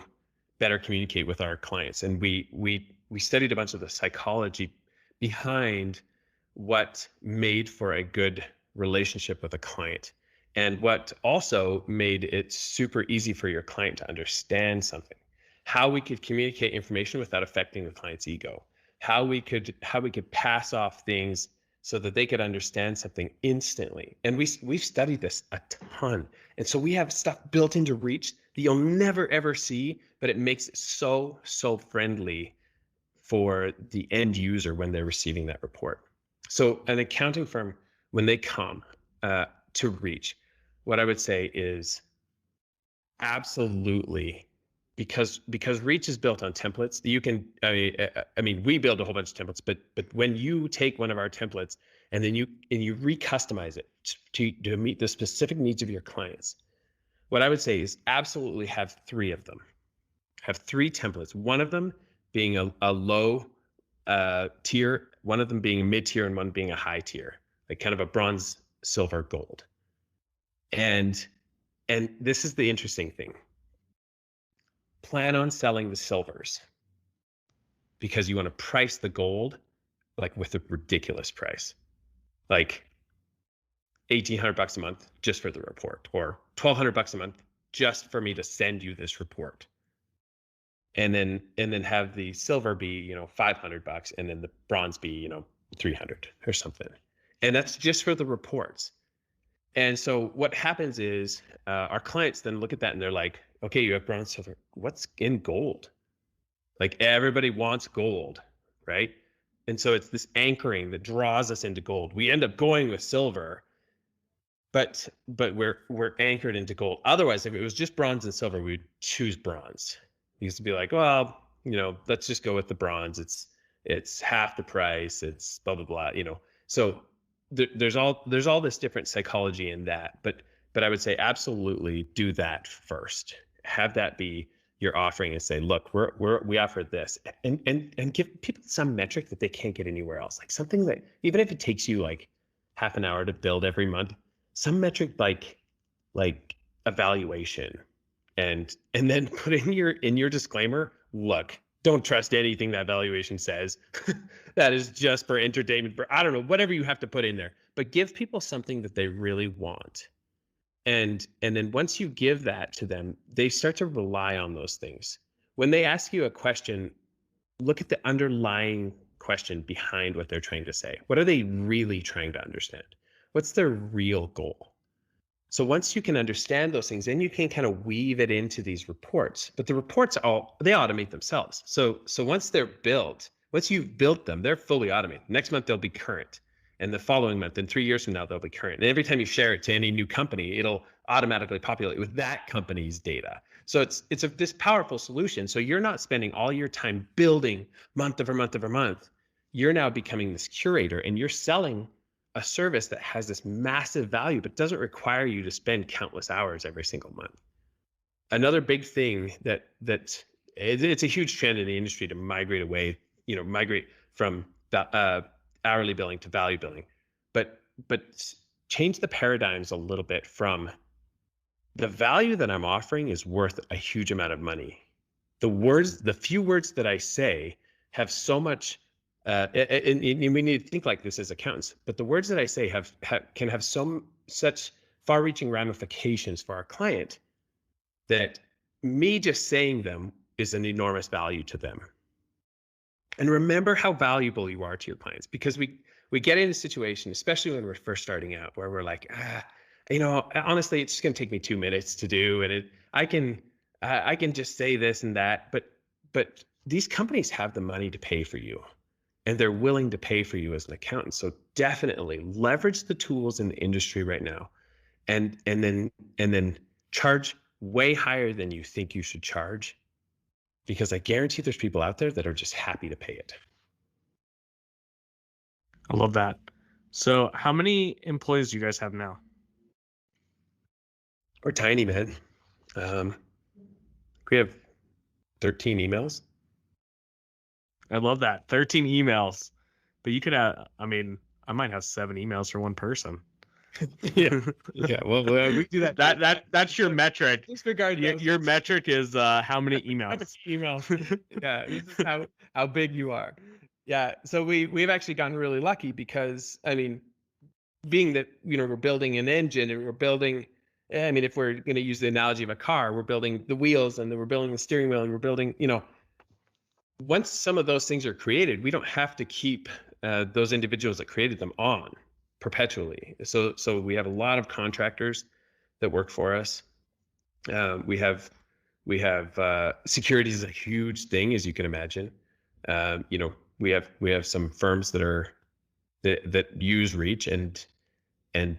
better communicate with our clients, and we studied a bunch of the psychology behind what made for a good relationship with a client, and what also made it super easy for your client to understand something, how we could communicate information without affecting the client's ego, how we could pass off things so that they could understand something instantly. And we've studied this a ton. And so we have stuff built into Reach that you'll never ever see, but it makes it so friendly for the end user when they're receiving that report. So an accounting firm, when they come to Reach, what I would say is absolutely, because Reach is built on templates. You can, I mean, we build a whole bunch of templates, but when you take one of our templates and then you recustomize it to meet the specific needs of your clients, what I would say is absolutely have 3 of them. Have 3 templates. One of them being a low tier, one of them being a mid tier, and one being a high tier, like kind of a bronze, silver, gold. And this is the interesting thing. Plan on selling the silvers because you want to price the gold like with a ridiculous price, like $1,800 a month just for the report, or $1,200 a month just for me to send you this report. And then have the silver be, $500, and then the bronze be, $300 or something. And that's just for the reports. And so what happens is our clients then look at that and they're like, okay, you have bronze, silver. What's in gold? Like everybody wants gold, right? And so it's this anchoring that draws us into gold. We end up going with silver, but we're anchored into gold. Otherwise, if it was just bronze and silver, we'd choose bronze. We used to be like, well, let's just go with the bronze. It's half the price. It's blah blah blah. So there's all this different psychology in that, but I would say absolutely do that first. Have that be your offering and say, look, we offer this, and give people some metric that they can't get anywhere else, like something that even if it takes you like half an hour to build every month, some metric like evaluation, and then put in your disclaimer, look, don't trust anything that valuation says. That is just for entertainment, for I don't know, whatever you have to put in there, but give people something that they really want. And then once you give that to them, they start to rely on those things. When they ask you a question, look at the underlying question behind what they're trying to say. What are they really trying to understand? What's their real goal? So once you can understand those things, then you can kind of weave it into these reports. But the reports they automate themselves. So once they're built, once you've built them, they're fully automated. Next month they'll be current, and the following month, and 3 years from now they'll be current. And every time you share it to any new company, it'll automatically populate with that company's data. So it's this powerful solution. So you're not spending all your time building month over month over month. You're now becoming this curator, and you're selling a service that has this massive value, but doesn't require you to spend countless hours every single month. Another big thing that it's a huge trend in the industry to migrate away, migrate from hourly billing to value billing, but change the paradigms a little bit from the value that I'm offering is worth a huge amount of money. The few words that I say have so much. And we need to think like this as accountants, but the words that I say can have such far-reaching ramifications for our client that me just saying them is an enormous value to them. And remember how valuable you are to your clients, because we get in a situation, especially when we're first starting out, where we're like, honestly, it's just going to take me 2 minutes to do, and I can just say this and that, but these companies have the money to pay for you. And they're willing to pay for you as an accountant. So definitely leverage the tools in the industry right now, and then charge way higher than you think you should charge, because I guarantee there's people out there that are just happy to pay it. I love that. So how many employees do you guys have now? We're tiny, man. We have 13 emails. I love that. 13 emails. But you could have, I mean, I might have 7 emails for one person. Yeah. Well, we do that. That's your metric. Disregard Your metric is how many emails. emails. Yeah, this is how big you are. Yeah. So we've actually gotten really lucky because, I mean, being that, we're building an engine and we're building, I mean, if we're going to use the analogy of a car, we're building the wheels and then we're building the steering wheel and we're building, once some of those things are created, we don't have to keep those individuals that created them on perpetually. So we have a lot of contractors that work for us. We have security is a huge thing, as you can imagine. We have some firms that use Reach and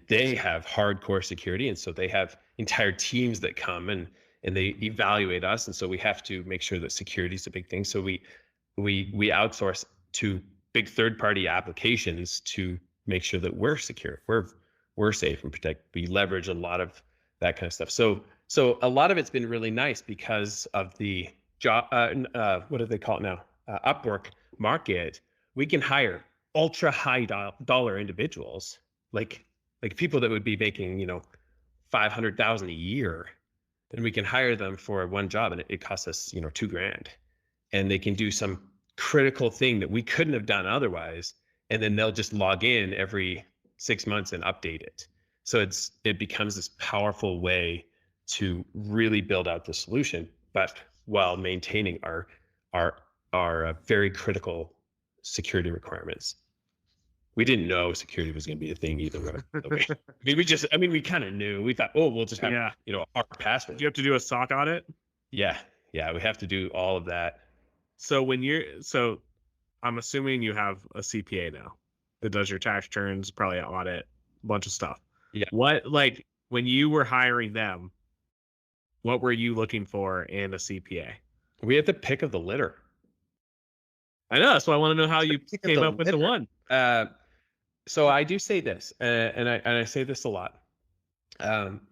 they have hardcore security, and so they have entire teams that come and they evaluate us, and so we have to make sure that security is a big thing. So we outsource to big third-party applications to make sure that we're secure, we're safe and protect. We leverage a lot of that kind of stuff. So a lot of it's been really nice because of the job. What do they call it now? Upwork market. We can hire ultra high dollar individuals, like people that would be making, $500,000 a year, and we can hire them for one job, and it costs us, $2,000, and they can do some critical thing that we couldn't have done otherwise, and then they'll just log in every 6 months and update it. So it becomes this powerful way to really build out the solution, but while maintaining our very critical security requirements. We didn't know security was going to be a thing either. We kind of knew. We thought, we'll just have, our password. Do you have to do a SOC audit? Yeah, we have to do all of that. So I'm assuming you have a CPA now that does your tax returns, probably an audit, a bunch of stuff. Yeah. What, when you were hiring them, what were you looking for in a CPA? We had the pick of the litter. I know. So I want to know how you came up with the one. So I do say this, and I say this a lot.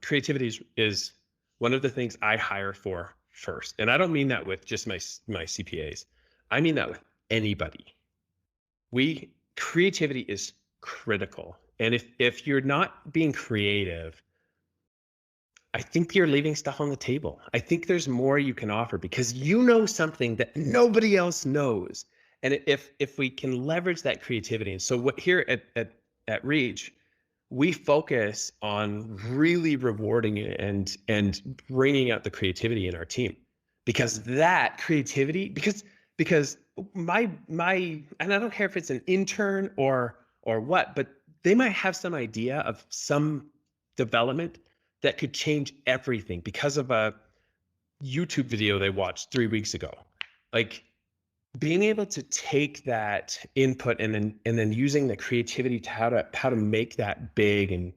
Creativity is one of the things I hire for first, and I don't mean that with just my CPAs. I mean that with anybody. Creativity is critical, and if you're not being creative, I think you're leaving stuff on the table. I think there's more you can offer because you know something that nobody else knows. And if we can leverage that creativity, and so what here at Reach, we focus on really rewarding and bringing out the creativity in our team, because that creativity, because my and I don't care if it's an intern or what, but they might have some idea of some development that could change everything because of a YouTube video they watched 3 weeks ago. Like, being able to take that input and then using the creativity to how to make that big and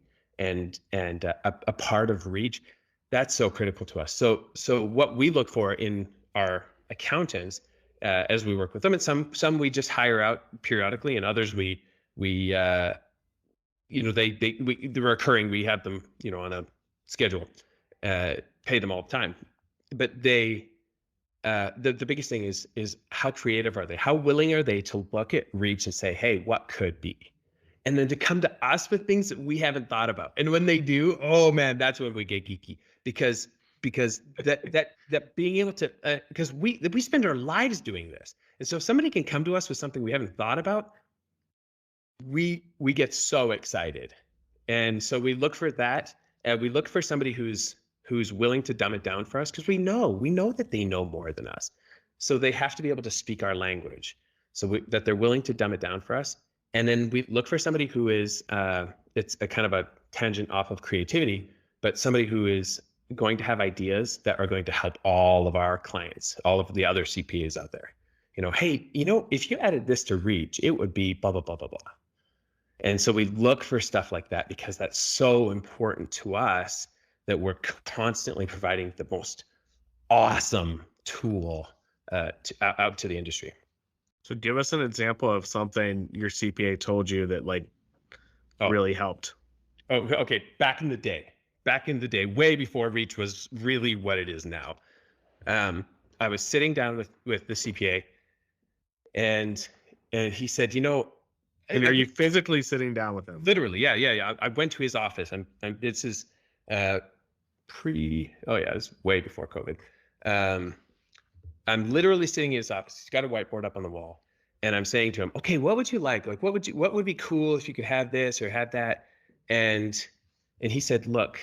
a part of Reach, that's so critical to us. So what we look for in our accountants as we work with them, and some we just hire out periodically, and others the recurring, we have them on a schedule, pay them all the time, but they. The biggest thing is how creative are they? How willing are they to look at Reach and say, hey, what could be? And then to come to us with things that we haven't thought about. And when they do, oh man, that's when we get geeky, because that being able to, because we spend our lives doing this. And so if somebody can come to us with something we haven't thought about, we get so excited. And so we look for that. And we look for somebody who's willing to dumb it down for us, because we know that they know more than us. So they have to be able to speak our language, so that they're willing to dumb it down for us. And then we look for somebody who is, it's a kind of a tangent off of creativity, but somebody who is going to have ideas that are going to help all of our clients, all of the other CPAs out there. Hey, if you added this to Reach, it would be blah, blah, blah, blah, blah. And so we look for stuff like that, because that's so important to us, that we're constantly providing the most awesome tool out to the industry. So give us an example of something your CPA told you that like Oh. really helped. Oh, okay. Back in the day, way before Reach was really what it is now. I was sitting down with the CPA, and he said, And are you physically sitting down with him? literally, yeah. I went to his office. This is oh yeah, it's way before COVID. I'm literally sitting in his office. He's got a whiteboard up on the wall, and I'm saying to him, okay, what would you like? Like, what would be cool if you could have this or have that? And he said, look,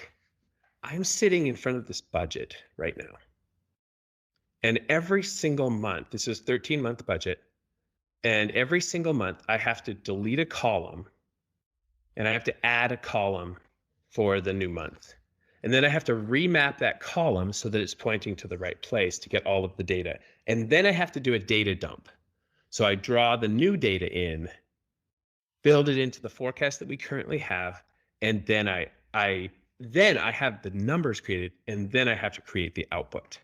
I'm sitting in front of this budget right now. And every single month, this is 13-month budget, and every single month I have to delete a column and I have to add a column for the new month. And then I have to remap that column so that it's pointing to the right place to get all of the data. And then I have to do a data dump. So I draw the new data in, build it into the forecast that we currently have, and then I have the numbers created, and then I have to create the output.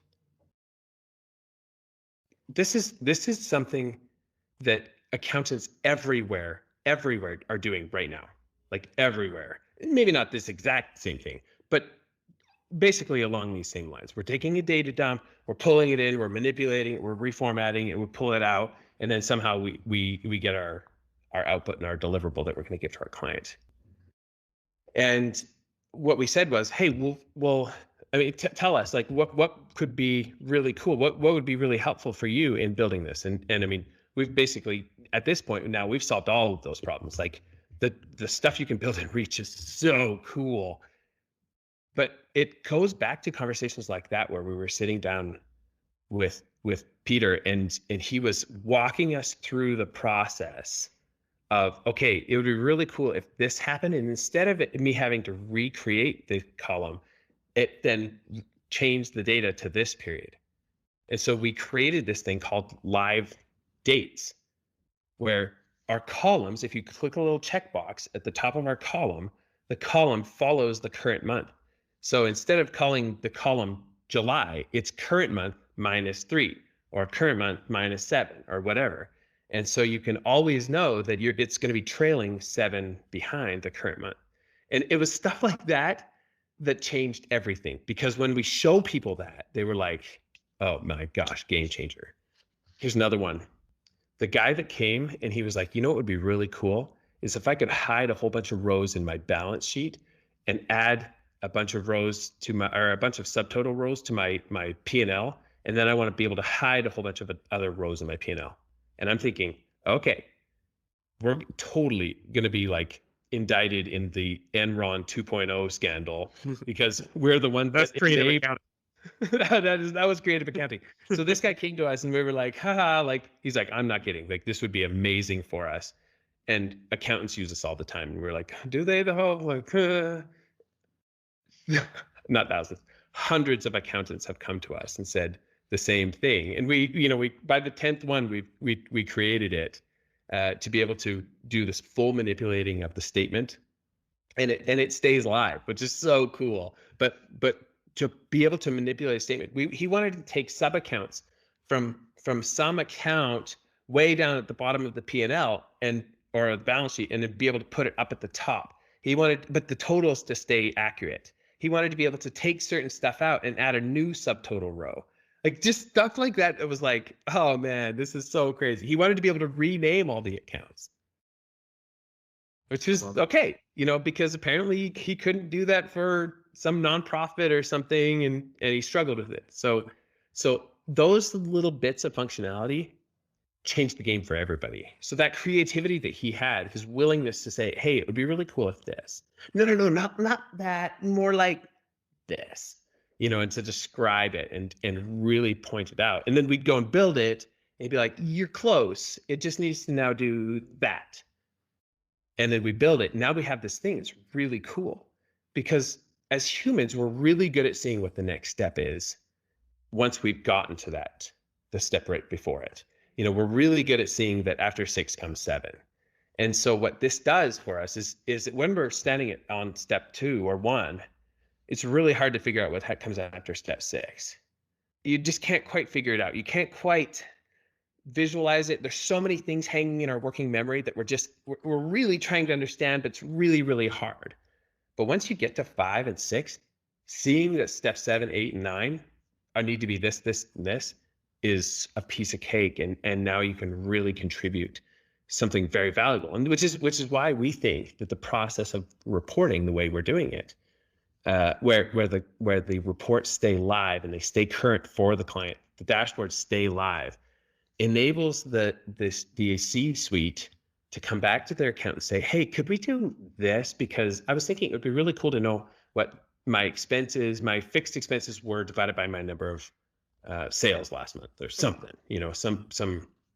This is something that accountants everywhere are doing right now, like everywhere. Maybe not this exact same thing, but basically along these same lines. We're taking a data dump, we're pulling it in, we're manipulating it, we're reformatting it, we pull it out, and then somehow we get our output and our deliverable that we're going to give to our client. And what we said was, hey, well, I mean, tell us, like, what could be really cool? What would be really helpful for you in building this? And I mean, we've basically, at this point now, we've solved all of those problems. Like the stuff you can build in Reach is so cool. But it goes back to conversations like that where we were sitting down with Peter and he was walking us through the process of, okay, it would be really cool if this happened, and instead of me having to recreate the column, it then changed the data to this period. And so we created this thing called live dates, where our columns, if you click a little checkbox at the top of our column, the column follows the current month. So instead of calling the column July, it's current month -3 or current month -7 or whatever. And so you can always know that it's going to be trailing 7 behind the current month. And it was stuff like that that changed everything, because when we show people that, they were like, oh my gosh, game changer. Here's another one. The guy that came and he was like, what would be really cool is if I could hide a whole bunch of rows in my balance sheet and add a bunch of rows or a bunch of subtotal rows to my P&L. And then I want to be able to hide a whole bunch of other rows in my P&L. And I'm thinking, okay, we're totally going to be like indicted in the Enron 2.0 scandal because we're the one That's creative accounting. that was creative accounting. So this guy came to us and we were like, haha, like, he's like, I'm not kidding. Like, this would be amazing for us. And accountants use this all the time. And we're like, do they though? Like, not thousands, hundreds of accountants have come to us and said the same thing. And we by the 10th one, we created it to be able to do this full manipulating of the statement, and it stays live, which is so cool. But to be able to manipulate a statement, he wanted to take sub accounts from some account way down at the bottom of the P&L or the balance sheet, and then be able to put it up at the top. But the totals to stay accurate. He wanted to be able to take certain stuff out and add a new subtotal row. Like just stuff like that. It was like, oh man, this is so crazy. He wanted to be able to rename all the accounts, which is okay, because apparently he couldn't do that for some nonprofit or something, and he struggled with it. So those little bits of functionality changed the game for everybody. So that creativity that he had, his willingness to say, hey, it would be really cool if this. No, not that, more like this, and to describe it and really point it out. And then we'd go and build it and he'd be like, you're close. It just needs to now do that. And then we build it. Now we have this thing that's really cool, because as humans, we're really good at seeing what the next step is once we've gotten to the step right before it. We're really good at seeing that after 6 comes 7. And so what this does for us is that when we're standing on step 2 or 1, it's really hard to figure out what comes after step 6. You just can't quite figure it out. You can't quite visualize it. There's so many things hanging in our working memory that we're really trying to understand, but it's really, really hard. But once you get to 5 and 6, seeing that step 7, 8, and 9 need to be this, this, and this is a piece of cake. And now you can really contribute something very valuable. And which is why we think that the process of reporting the way we're doing it, where the reports stay live and they stay current for the client, the dashboards stay live, enables the C-suite to come back to their account and say, hey, could we do this? Because I was thinking it would be really cool to know what my fixed expenses were divided by my number of sales last month or something,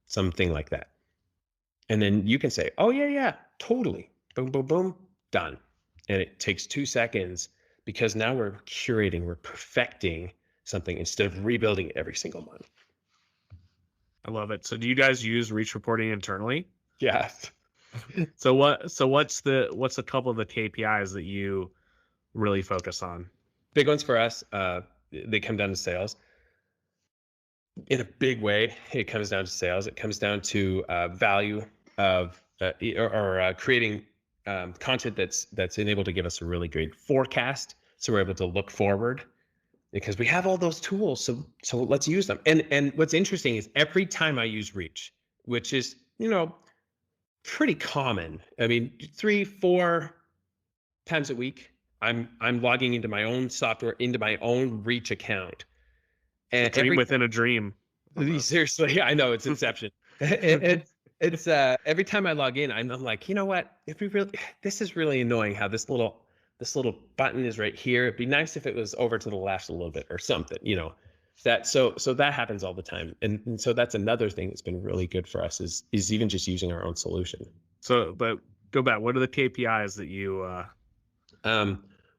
something like that. And then you can say, oh yeah, totally. Boom, boom, boom, done. And it takes 2 seconds because now we're curating, we're perfecting something instead of rebuilding it every single month. I love it. So do you guys use reach reporting internally? Yes. So what's a couple of the KPIs that you really focus on? Big ones for us, they come down to sales. In a big way, it comes down to sales. It comes down to value of creating content that's enabled to give us a really great forecast, so we're able to look forward because we have all those tools. So let's use them. And what's interesting is every time I use Reach, which is pretty common. I mean, 3-4 times a week, I'm logging into my own software, into my own Reach account. And Dream within a dream. Seriously, I know, it's Inception. It's every time I log in, I'm like, you know what? This is really annoying how this little button is right here. It'd be nice if it was over to the left a little bit or something, so that happens all the time. And so that's another thing that's been really good for us is even just using our own solution. So, but go back. What are the KPIs that you?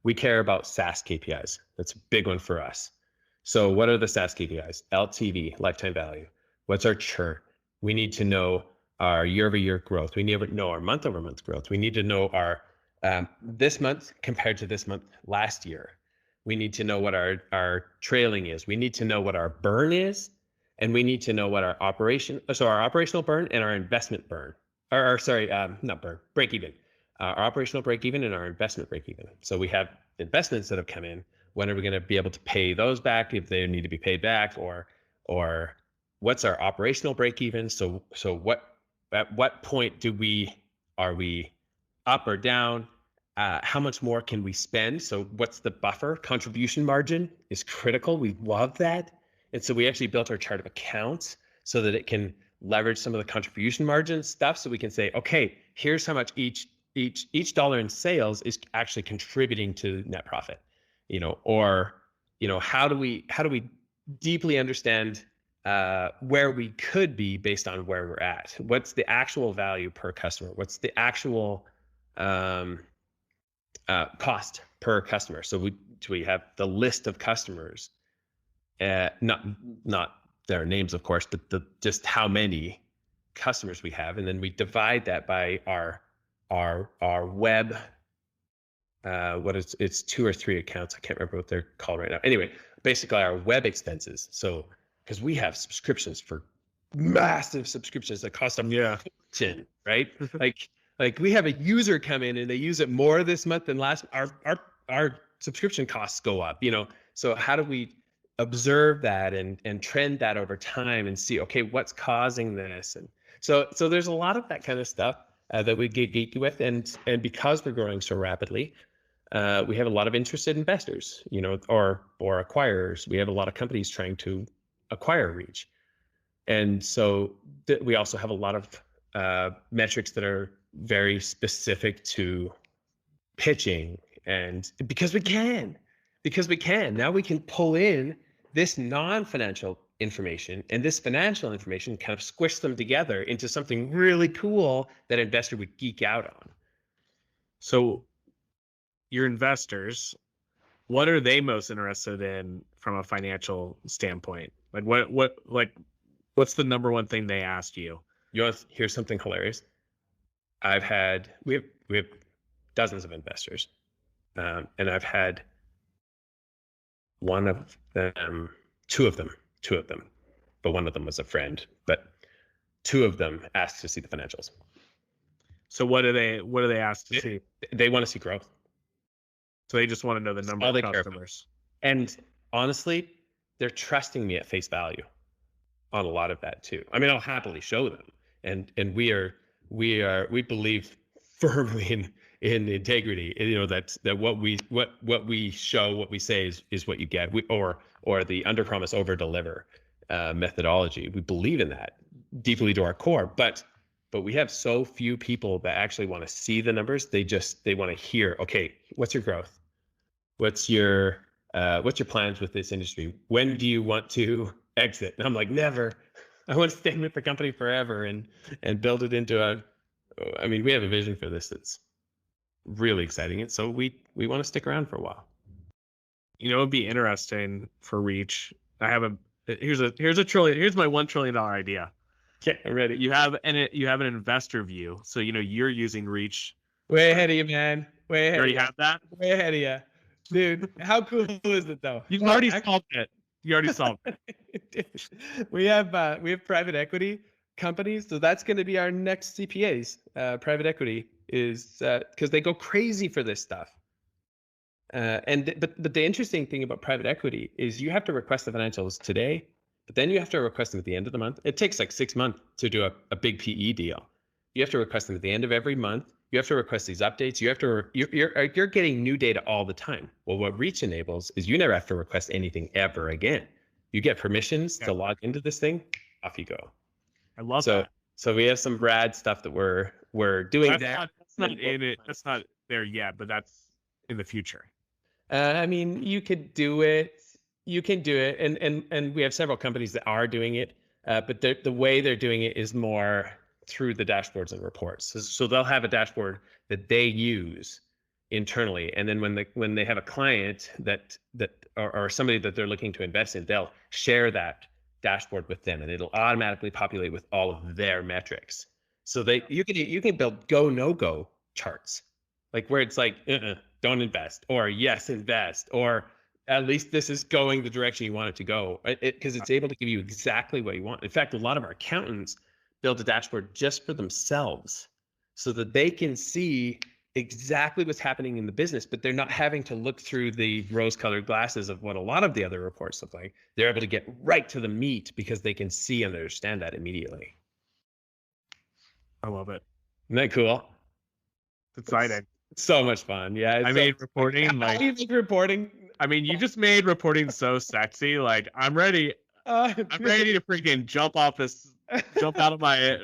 We care about SaaS KPIs. That's a big one for us. So what are the SaaS KPIs? LTV, lifetime value. What's our churn? We need to know our year-over-year growth. We need to know our month-over-month growth. We need to know our this month compared to this month last year. We need to know what our trailing is. We need to know what our burn is, and we need to know what our operational burn and our investment burn, not burn, break even. Our operational break even and our investment break even. So we have investments that have come in. When are we going to be able to pay those back if they need to be paid back, or what's our operational break even? So at what point are we up or down? How much more can we spend? So what's the buffer? Contribution margin is critical. We love that. And so we actually built our chart of accounts so that it can leverage some of the contribution margin stuff. So we can say, okay, here's how much each dollar in sales is actually contributing to net profit. How do we deeply understand where we could be based on where we're at? What's the actual value per customer? What's the actual cost per customer? So we have the list of customers, not their names, of course, but just how many customers we have, and then we divide that by our web. It's 2 or 3 accounts. I can't remember what they're called right now. Anyway, basically our web expenses. So, because we have subscriptions for massive subscriptions that cost them fortune, right? like we have a user come in and they use it more this month than last. Our subscription costs go up. So how do we observe that and trend that over time and see, okay, what's causing this? And so there's a lot of that kind of stuff that we get geeky with, and because we're growing so rapidly, we have a lot of interested investors, or acquirers. We have a lot of companies trying to acquire Reach, and so we also have a lot of metrics that are very specific to pitching, and because we can now we can pull in this non-financial information and this financial information, kind of squish them together into something really cool that an investor would geek out on. So your investors, what are they most interested in from a financial standpoint? Like what's the number one thing they ask you? You want to hear something hilarious? We have dozens of investors, and I've had two of them, but one of them was a friend. But 2 of them asked to see the financials. So what do they ask to see? They want to see growth. So they just want to know the number all of they care about. customers. And honestly, they're trusting me at face value on a lot of that too. I mean, I'll happily show them. And we believe firmly in integrity. You know, that what we show, what we say is what you get. Or the under promise over deliver methodology. We believe in that deeply to our core, but we have so few people that actually want to see the numbers. They want to hear, okay, what's your growth? What's your plans with this industry? When do you want to exit? And I'm like, never. I want to stay with the company forever and build it into we have a vision for this that's really exciting. And so we want to stick around for a while. You know, it'd be interesting for Reach. Here's my $1 trillion idea. Okay, I'm ready. You have an investor view. So, you know, you're using Reach. Way ahead of you, man. Way ahead. You already have that? Way ahead of you. Dude, how cool is it though? You've already solved it. You already solved it. We have private equity companies, so that's going to be our next CPAs. Private equity is because they go crazy for this stuff. But the interesting thing about private equity is you have to request the financials today, but then you have to request them at the end of the month. It takes like 6 months to do a big PE deal. You have to request them at the end of every month. You have to request these updates. You're getting new data all the time. Well, what Reach enables is you never have to request anything ever again. You get permissions to log into this thing. Off you go. I love that. So we have some rad stuff that we're doing there. That's not in it. That's not there yet, but that's in the future. I mean, you could do it. You can do it, and we have several companies that are doing it. But the way they're doing it is more through the dashboards and reports. So they'll have a dashboard that they use internally, and then when they have a client that or somebody that they're looking to invest in, they'll share that dashboard with them, and it'll automatically populate with all of their metrics. So you can build go no go charts, like where it's like don't invest, or yes invest, or at least this is going the direction you want it to go, because it's able to give you exactly what you want. In fact, a lot of our accountants build a dashboard just for themselves so that they can see exactly what's happening in the business, but they're not having to look through the rose-colored glasses of what a lot of the other reports look like. They're able to get right to the meat because they can see and understand that immediately. I love it. Isn't that cool? It's exciting. It's so much fun. Yeah. Made reporting How do you make reporting? I mean, you just made reporting so sexy. Like, I'm ready. I'm ready to freaking jump out of my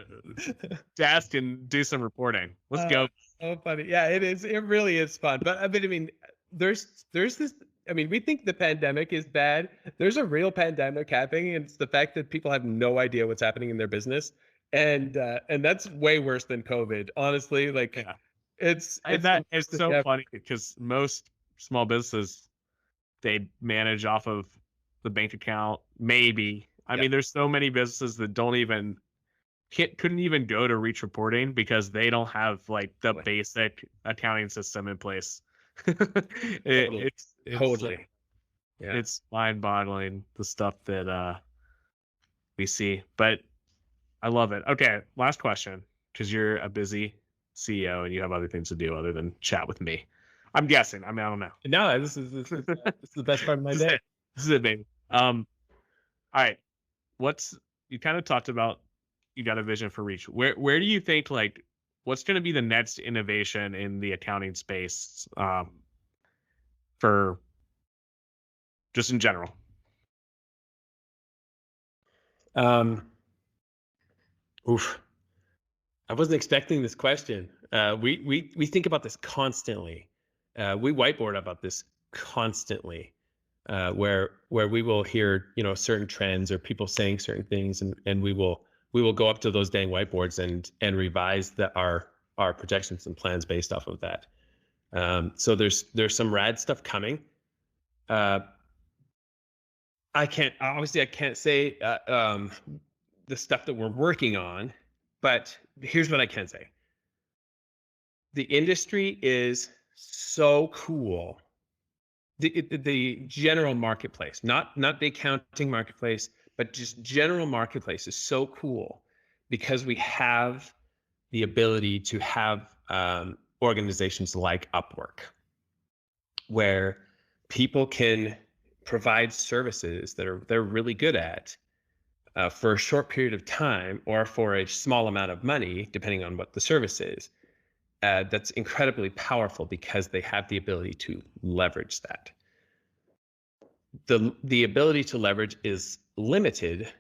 desk and do some reporting. Let's go. Oh, funny. Yeah, it is. It really is fun. But I mean, there's this. I mean, we think the pandemic is bad. There's a real pandemic happening, and it's the fact that people have no idea what's happening in their business, and that's way worse than COVID. Honestly, like, Yeah. it's so funny because most small businesses, they manage off of the bank account. Maybe. I mean, there's so many businesses that couldn't even go to Reach reporting because they don't have like the basic accounting system in place. It's totally. Yeah. It's mind-boggling, the stuff that we see. But I love it. Okay, last question, because you're a busy CEO and you have other things to do other than chat with me. I'm guessing. I mean, I don't know. No, this is the best part of my day. This is it, baby. All right. You kind of talked about, you got a vision for Reach. Where do you think, like, what's going to be the next innovation in the accounting space for just in general? I wasn't expecting this question. We think about this constantly. We whiteboard about this constantly, where we will hear, certain trends or people saying certain things, and we will go up to those dang whiteboards and revise our projections and plans based off of that. So there's some rad stuff coming. I can't say the stuff that we're working on, but here's what I can say. The industry is so cool. The general marketplace, not the accounting marketplace, but just general marketplace is so cool because we have the ability to have organizations like Upwork, where people can provide services that they're really good at for a short period of time or for a small amount of money, depending on what the service is. That's incredibly powerful because they have the ability to leverage that. The ability to leverage is limited,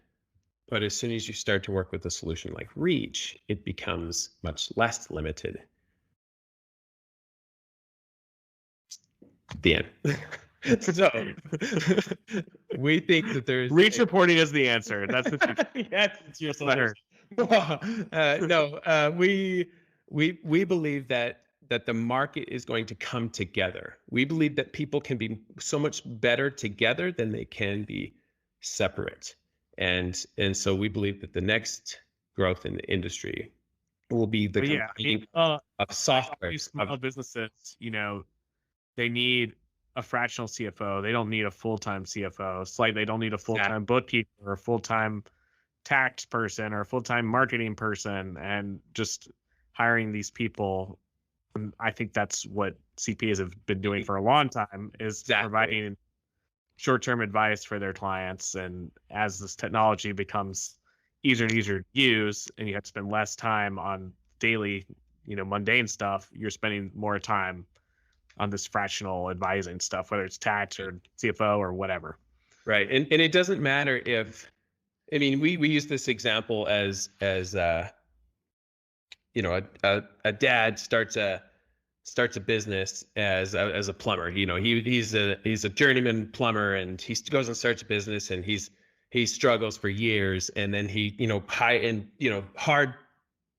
but as soon as you start to work with a solution like Reach, it becomes much less limited. The end. So we think that there's Reach reporting is the answer. That's the yes, it's your Sure. solution. No, we believe that the market is going to come together. We believe that people can be so much better together than they can be separate. And so we believe that the next growth in the industry will be the But yeah, combining of software. these small businesses, they need a fractional CFO. They don't need a full-time CFO. It's like they don't need a full-time bookkeeper or a full-time tax person or a full-time marketing person, and just hiring these people. And I think that's what CPAs have been doing for a long time, is providing short-term advice for their clients. And as this technology becomes easier and easier to use, and you have to spend less time on daily, mundane stuff, you're spending more time on this fractional advising stuff, whether it's tax or CFO or whatever. Right. And it doesn't matter if, we use this example as a dad starts a business as a plumber. He's a journeyman plumber, and he goes and starts a business, and he struggles for years, and then hard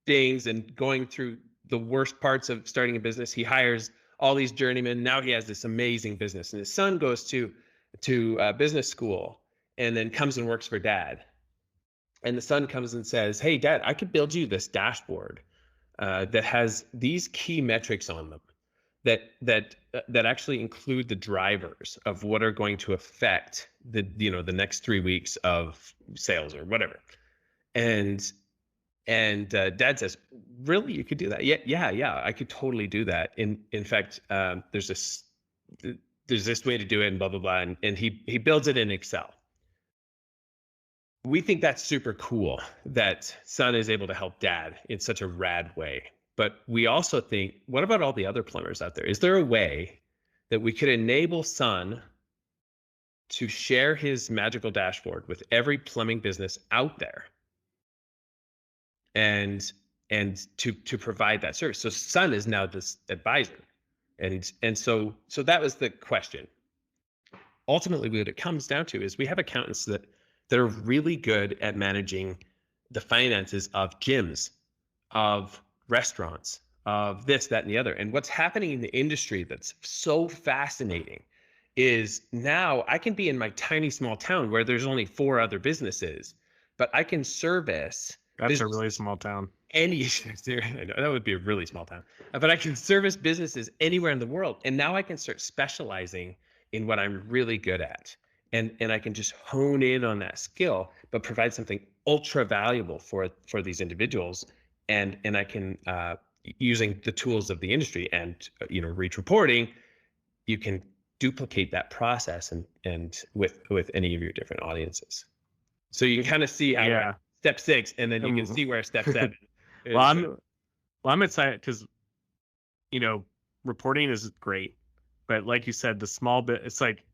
things and going through the worst parts of starting a business, he hires all these journeymen. Now he has this amazing business, and his son goes to business school and then comes and works for dad. And the son comes and says, "Hey, Dad, I could build you this dashboard that has these key metrics on them that actually include the drivers of what are going to affect the next 3 weeks of sales or whatever." And Dad says, "Really, you could do that?" Yeah, I could totally do that. In fact, there's this way to do it, and blah blah blah. And he builds it in Excel. We think that's super cool that son is able to help dad in such a rad way. But we also think, what about all the other plumbers out there? Is there a way that we could enable son to share his magical dashboard with every plumbing business out there, and to provide that service? So son is now this advisor, and so that was the question. Ultimately, what it comes down to is we have accountants that are really good at managing the finances of gyms, of restaurants, of this, that, and the other. And what's happening in the industry that's so fascinating is now I can be in my tiny small town where there's only 4 other businesses, but I can service. That's a really small town. I know, that would be a really small town, but I can service businesses anywhere in the world. And now I can start specializing in what I'm really good at. And I can just hone in on that skill, but provide something ultra valuable for these individuals. And I can, using the tools of the industry and Reach reporting, you can duplicate that process and with any of your different audiences. So you can kind of see how step 6, and then you can see where step 7 is. Well, I'm excited because reporting is great, but like you said, the small bit, it's like,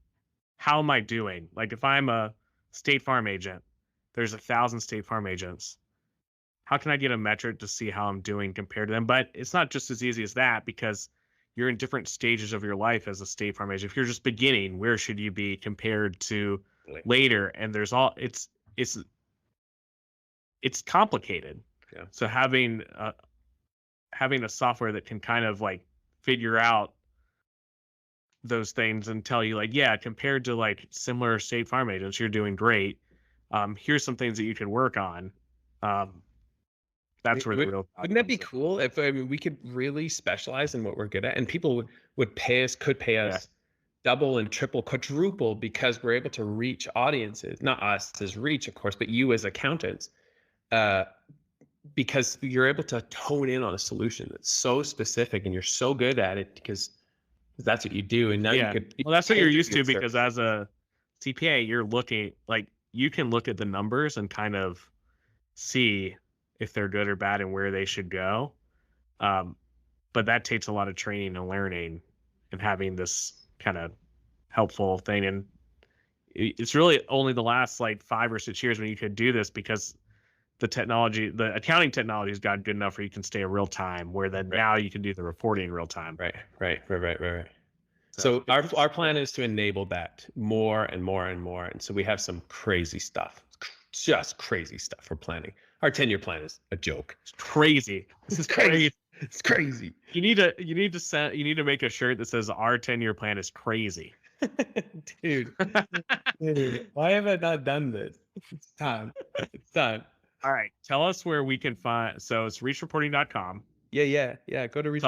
how am I doing? Like, if I'm a State Farm agent, there's 1,000 State Farm agents. How can I get a metric to see how I'm doing compared to them? But it's not just as easy as that, because you're in different stages of your life as a State Farm agent. If you're just beginning, where should you be compared to later? And there's it's complicated. Yeah. So having a software that can kind of like figure out those things and tell you, like, yeah, compared to like similar State Farm agents, you're doing great. Here's some things that you can work on. That's where the real. Wouldn't that be cool if we could really specialize in what we're good at, and people could pay us double and triple, quadruple, because we're able to reach audiences, not us as Reach, of course, but you as accountants, because you're able to hone in on a solution that's so specific and you're so good at it because that's what you do. And now Yeah. you could, Well, that's what you're used to your search. because as a CPA, you're looking like you can look at the numbers and kind of see if they're good or bad and where they should go. But that takes a lot of training and learning and having this kind of helpful thing. And it's really only the last like 5 or 6 years when you could do this because the technology, the accounting technology has gotten good enough where you can stay in real time, where then now you can do the reporting in real time. Right. So our plan is to enable that more and more and more. And so we have some crazy stuff, just crazy stuff for planning. Our 10-year plan is a joke. It's crazy. This is crazy. It's crazy. You need to make a shirt that says our 10-year plan is crazy. Dude, why have I not done this? It's time. All right. Tell us where we can find. So it's reachreporting.com. Yeah. Go to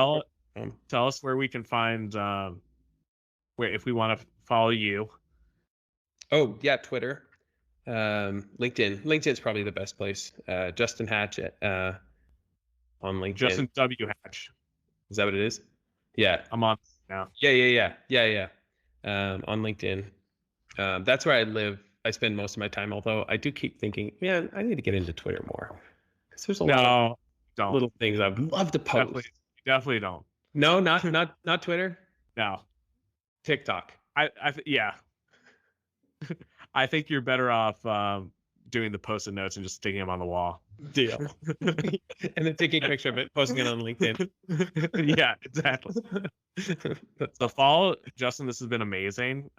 Tell us where we can find where if we want to follow you. Oh yeah, Twitter, LinkedIn. LinkedIn's probably the best place. Justin Hatch on LinkedIn. Justin W. Hatch. Is that what it is? Yeah. I'm on now. Yeah. On LinkedIn. That's where I live. I spend most of my time, although I do keep thinking, man, I need to get into Twitter more. Because there's a lot of little things I'd love to post. Definitely don't. No, not Twitter. No. TikTok. Yeah. I think you're better off doing the post-it notes and just sticking them on the wall. Deal. And then taking a picture of it, posting it on LinkedIn. Yeah, exactly. So follow Justin. This has been amazing.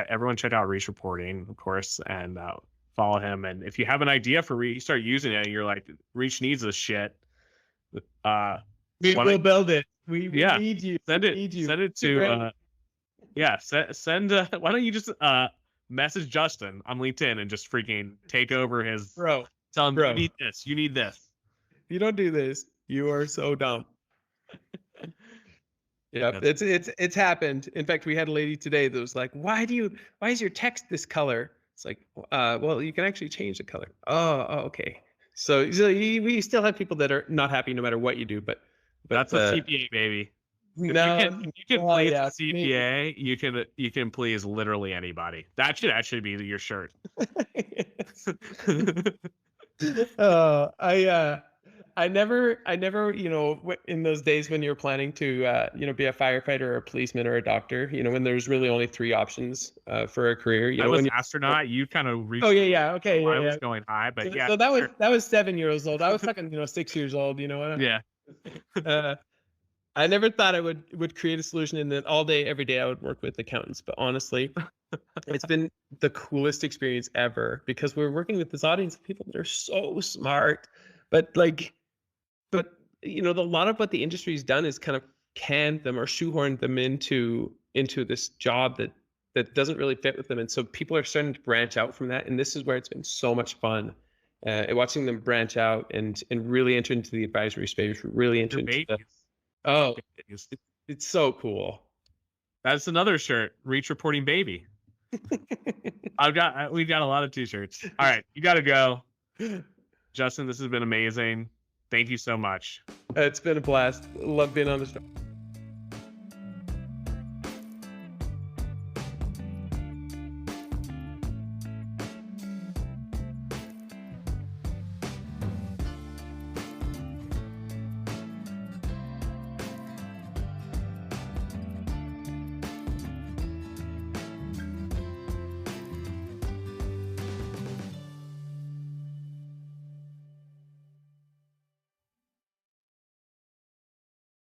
Everyone check out Reach Reporting, of course, and follow him. And if you have an idea for Reach, you start using it and you're like, Reach needs this shit. We'll build it. We need you. Send it to send why don't you just message Justin on LinkedIn and just freaking take over his tell him you need this. If you don't do this, you are so dumb. Yeah, it's happened. In fact, we had a lady today that was like, why is your text this color? It's like, well, you can actually change the color. Oh, okay. So we still have people that are not happy no matter what you do, but that's a CPA, baby. No, you can please a CPA. You can please literally anybody. That should actually be your shirt. I never, in those days when you're planning to, be a firefighter or a policeman or a doctor, when there's really only 3 options for a career. I was an astronaut. You kind of reached. Oh yeah. Okay. I was going high, but yeah. So that was 7 years old. I was talking, 6 years old. Yeah. I never thought I would create a solution and that all day, every day I would work with accountants. But honestly, it's been the coolest experience ever because we're working with this audience of people that are so smart, but a lot of what the industry's done is kind of canned them or shoehorned them into this job that doesn't really fit with them. And so people are starting to branch out from that. And this is where it's been so much fun. Watching them branch out and really enter into the advisory space, really enter into it's so cool. That's another shirt, Reach Reporting Baby. we've got a lot of t-shirts. All right, you got to go. Justin, this has been amazing. Thank you so much. It's been a blast. Love being on the show.